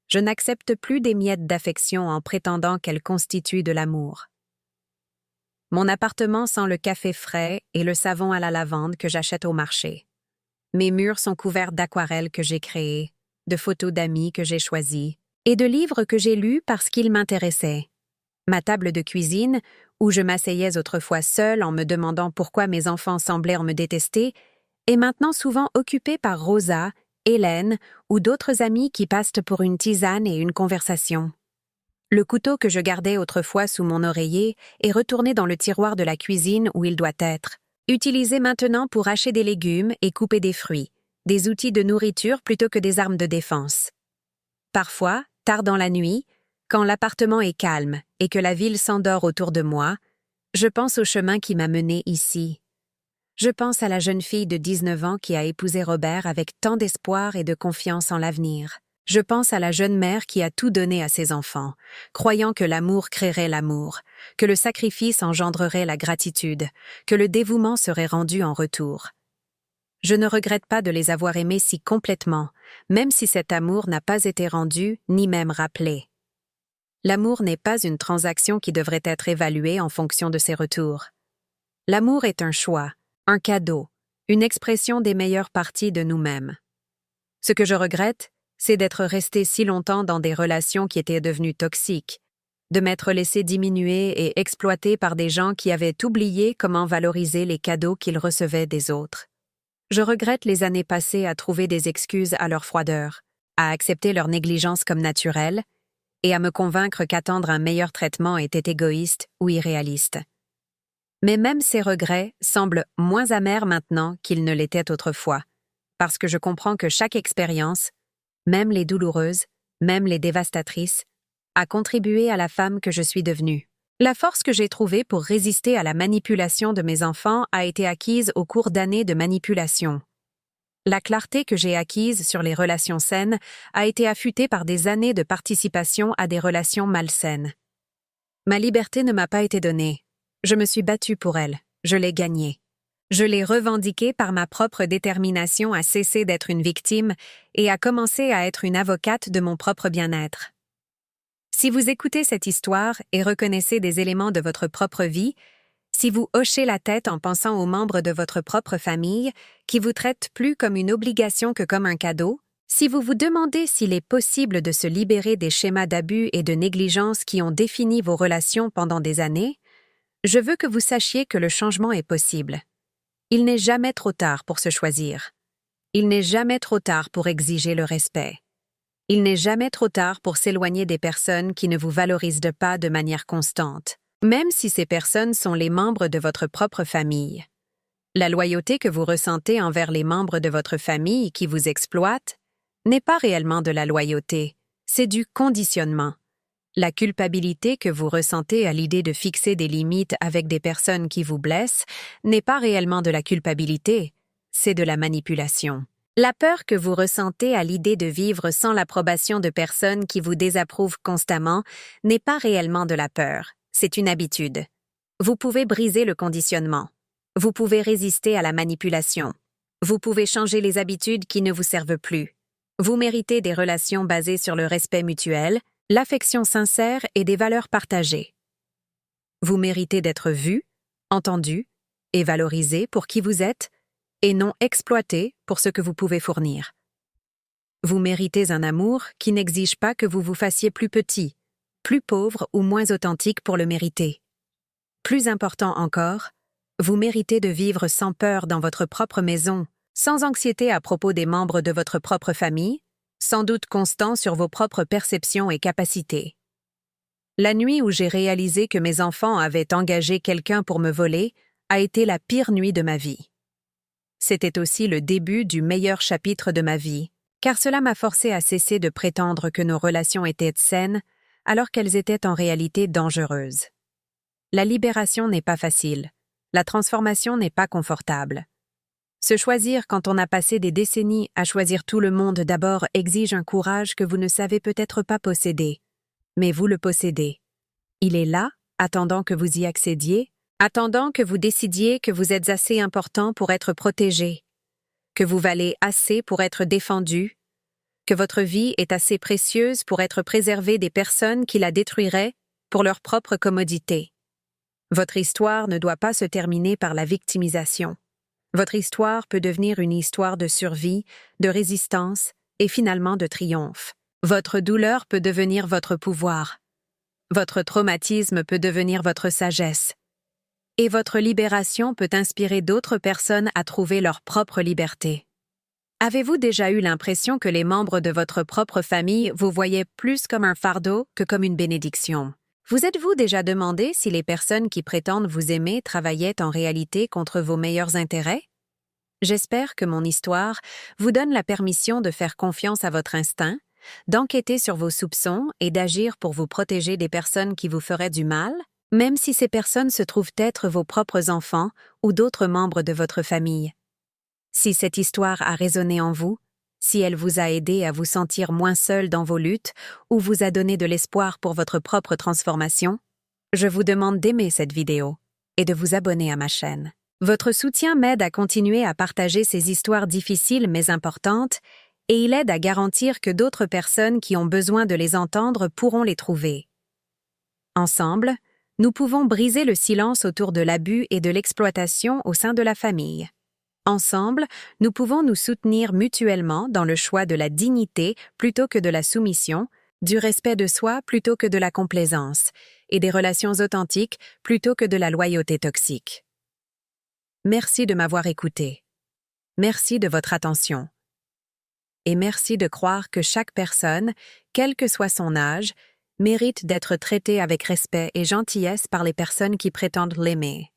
Je n'accepte plus des miettes d'affection en prétendant qu'elles constituent de l'amour. Mon appartement sent le café frais et le savon à la lavande que j'achète au marché. Mes murs sont couverts d'aquarelles que j'ai créées, de photos d'amis que j'ai choisies, et de livres que j'ai lus parce qu'ils m'intéressaient. Ma table de cuisine, où je m'asseyais autrefois seule en me demandant pourquoi mes enfants semblaient me détester, est maintenant souvent occupée par Rosa, Hélène ou d'autres amis qui passent pour une tisane et une conversation. Le couteau que je gardais autrefois sous mon oreiller est retourné dans le tiroir de la cuisine où il doit être, utilisé maintenant pour hacher des légumes et couper des fruits, des outils de nourriture plutôt que des armes de défense. Parfois, tard dans la nuit, quand l'appartement est calme et que la ville s'endort autour de moi, je pense au chemin qui m'a menée ici. Je pense à la jeune fille de 19 ans qui a épousé Robert avec tant d'espoir et de confiance en l'avenir. Je pense à la jeune mère qui a tout donné à ses enfants, croyant que l'amour créerait l'amour, que le sacrifice engendrerait la gratitude, que le dévouement serait rendu en retour. Je ne regrette pas de les avoir aimés si complètement, même si cet amour n'a pas été rendu ni même rappelé. L'amour n'est pas une transaction qui devrait être évaluée en fonction de ses retours. L'amour est un choix, un cadeau, une expression des meilleures parties de nous-mêmes. Ce que je regrette, c'est d'être resté si longtemps dans des relations qui étaient devenues toxiques, de m'être laissé diminuer et exploiter par des gens qui avaient oublié comment valoriser les cadeaux qu'ils recevaient des autres. Je regrette les années passées à trouver des excuses à leur froideur, à accepter leur négligence comme naturelle et à me convaincre qu'attendre un meilleur traitement était égoïste ou irréaliste. Mais même ces regrets semblent moins amers maintenant qu'ils ne l'étaient autrefois, parce que je comprends que chaque expérience, même les douloureuses, même les dévastatrices, a contribué à la femme que je suis devenue. La force que j'ai trouvée pour résister à la manipulation de mes enfants a été acquise au cours d'années de manipulation. La clarté que j'ai acquise sur les relations saines a été affûtée par des années de participation à des relations malsaines. Ma liberté ne m'a pas été donnée. Je me suis battue pour elle. Je l'ai gagnée. Je l'ai revendiquée par ma propre détermination à cesser d'être une victime et à commencer à être une avocate de mon propre bien-être. Si vous écoutez cette histoire et reconnaissez des éléments de votre propre vie, si vous hochez la tête en pensant aux membres de votre propre famille, qui vous traitent plus comme une obligation que comme un cadeau, si vous vous demandez s'il est possible de se libérer des schémas d'abus et de négligence qui ont défini vos relations pendant des années, je veux que vous sachiez que le changement est possible. Il n'est jamais trop tard pour se choisir. Il n'est jamais trop tard pour exiger le respect. Il n'est jamais trop tard pour s'éloigner des personnes qui ne vous valorisent pas de manière constante, même si ces personnes sont les membres de votre propre famille. La loyauté que vous ressentez envers les membres de votre famille qui vous exploitent n'est pas réellement de la loyauté, c'est du conditionnement. La culpabilité que vous ressentez à l'idée de fixer des limites avec des personnes qui vous blessent n'est pas réellement de la culpabilité, c'est de la manipulation. La peur que vous ressentez à l'idée de vivre sans l'approbation de personnes qui vous désapprouvent constamment n'est pas réellement de la peur, c'est une habitude. Vous pouvez briser le conditionnement. Vous pouvez résister à la manipulation. Vous pouvez changer les habitudes qui ne vous servent plus. Vous méritez des relations basées sur le respect mutuel, l'affection sincère et des valeurs partagées. Vous méritez d'être vu, entendu et valorisé pour qui vous êtes, et non exploité pour ce que vous pouvez fournir. Vous méritez un amour qui n'exige pas que vous vous fassiez plus petit, plus pauvre ou moins authentique pour le mériter. Plus important encore, vous méritez de vivre sans peur dans votre propre maison, sans anxiété à propos des membres de votre propre famille, sans doute constant sur vos propres perceptions et capacités. La nuit où j'ai réalisé que mes enfants avaient engagé quelqu'un pour me voler a été la pire nuit de ma vie. C'était aussi le début du meilleur chapitre de ma vie, car cela m'a forcé à cesser de prétendre que nos relations étaient saines alors qu'elles étaient en réalité dangereuses. La libération n'est pas facile, la transformation n'est pas confortable. Se choisir quand on a passé des décennies à choisir tout le monde d'abord exige un courage que vous ne savez peut-être pas posséder. Mais vous le possédez. Il est là, attendant que vous y accédiez, attendant que vous décidiez que vous êtes assez important pour être protégé, que vous valez assez pour être défendu, que votre vie est assez précieuse pour être préservée des personnes qui la détruiraient pour leur propre commodité. Votre histoire ne doit pas se terminer par la victimisation. Votre histoire peut devenir une histoire de survie, de résistance et finalement de triomphe. Votre douleur peut devenir votre pouvoir. Votre traumatisme peut devenir votre sagesse. Et votre libération peut inspirer d'autres personnes à trouver leur propre liberté. Avez-vous déjà eu l'impression que les membres de votre propre famille vous voyaient plus comme un fardeau que comme une bénédiction? Vous êtes-vous déjà demandé si les personnes qui prétendent vous aimer travaillaient en réalité contre vos meilleurs intérêts? J'espère que mon histoire vous donne la permission de faire confiance à votre instinct, d'enquêter sur vos soupçons et d'agir pour vous protéger des personnes qui vous feraient du mal, même si ces personnes se trouvent être vos propres enfants ou d'autres membres de votre famille. Si cette histoire a résonné en vous, si elle vous a aidé à vous sentir moins seul dans vos luttes ou vous a donné de l'espoir pour votre propre transformation, je vous demande d'aimer cette vidéo et de vous abonner à ma chaîne. Votre soutien m'aide à continuer à partager ces histoires difficiles mais importantes et il aide à garantir que d'autres personnes qui ont besoin de les entendre pourront les trouver. Ensemble, nous pouvons briser le silence autour de l'abus et de l'exploitation au sein de la famille. Ensemble, nous pouvons nous soutenir mutuellement dans le choix de la dignité plutôt que de la soumission, du respect de soi plutôt que de la complaisance, et des relations authentiques plutôt que de la loyauté toxique. Merci de m'avoir écouté. Merci de votre attention. Et merci de croire que chaque personne, quel que soit son âge, mérite d'être traitée avec respect et gentillesse par les personnes qui prétendent l'aimer.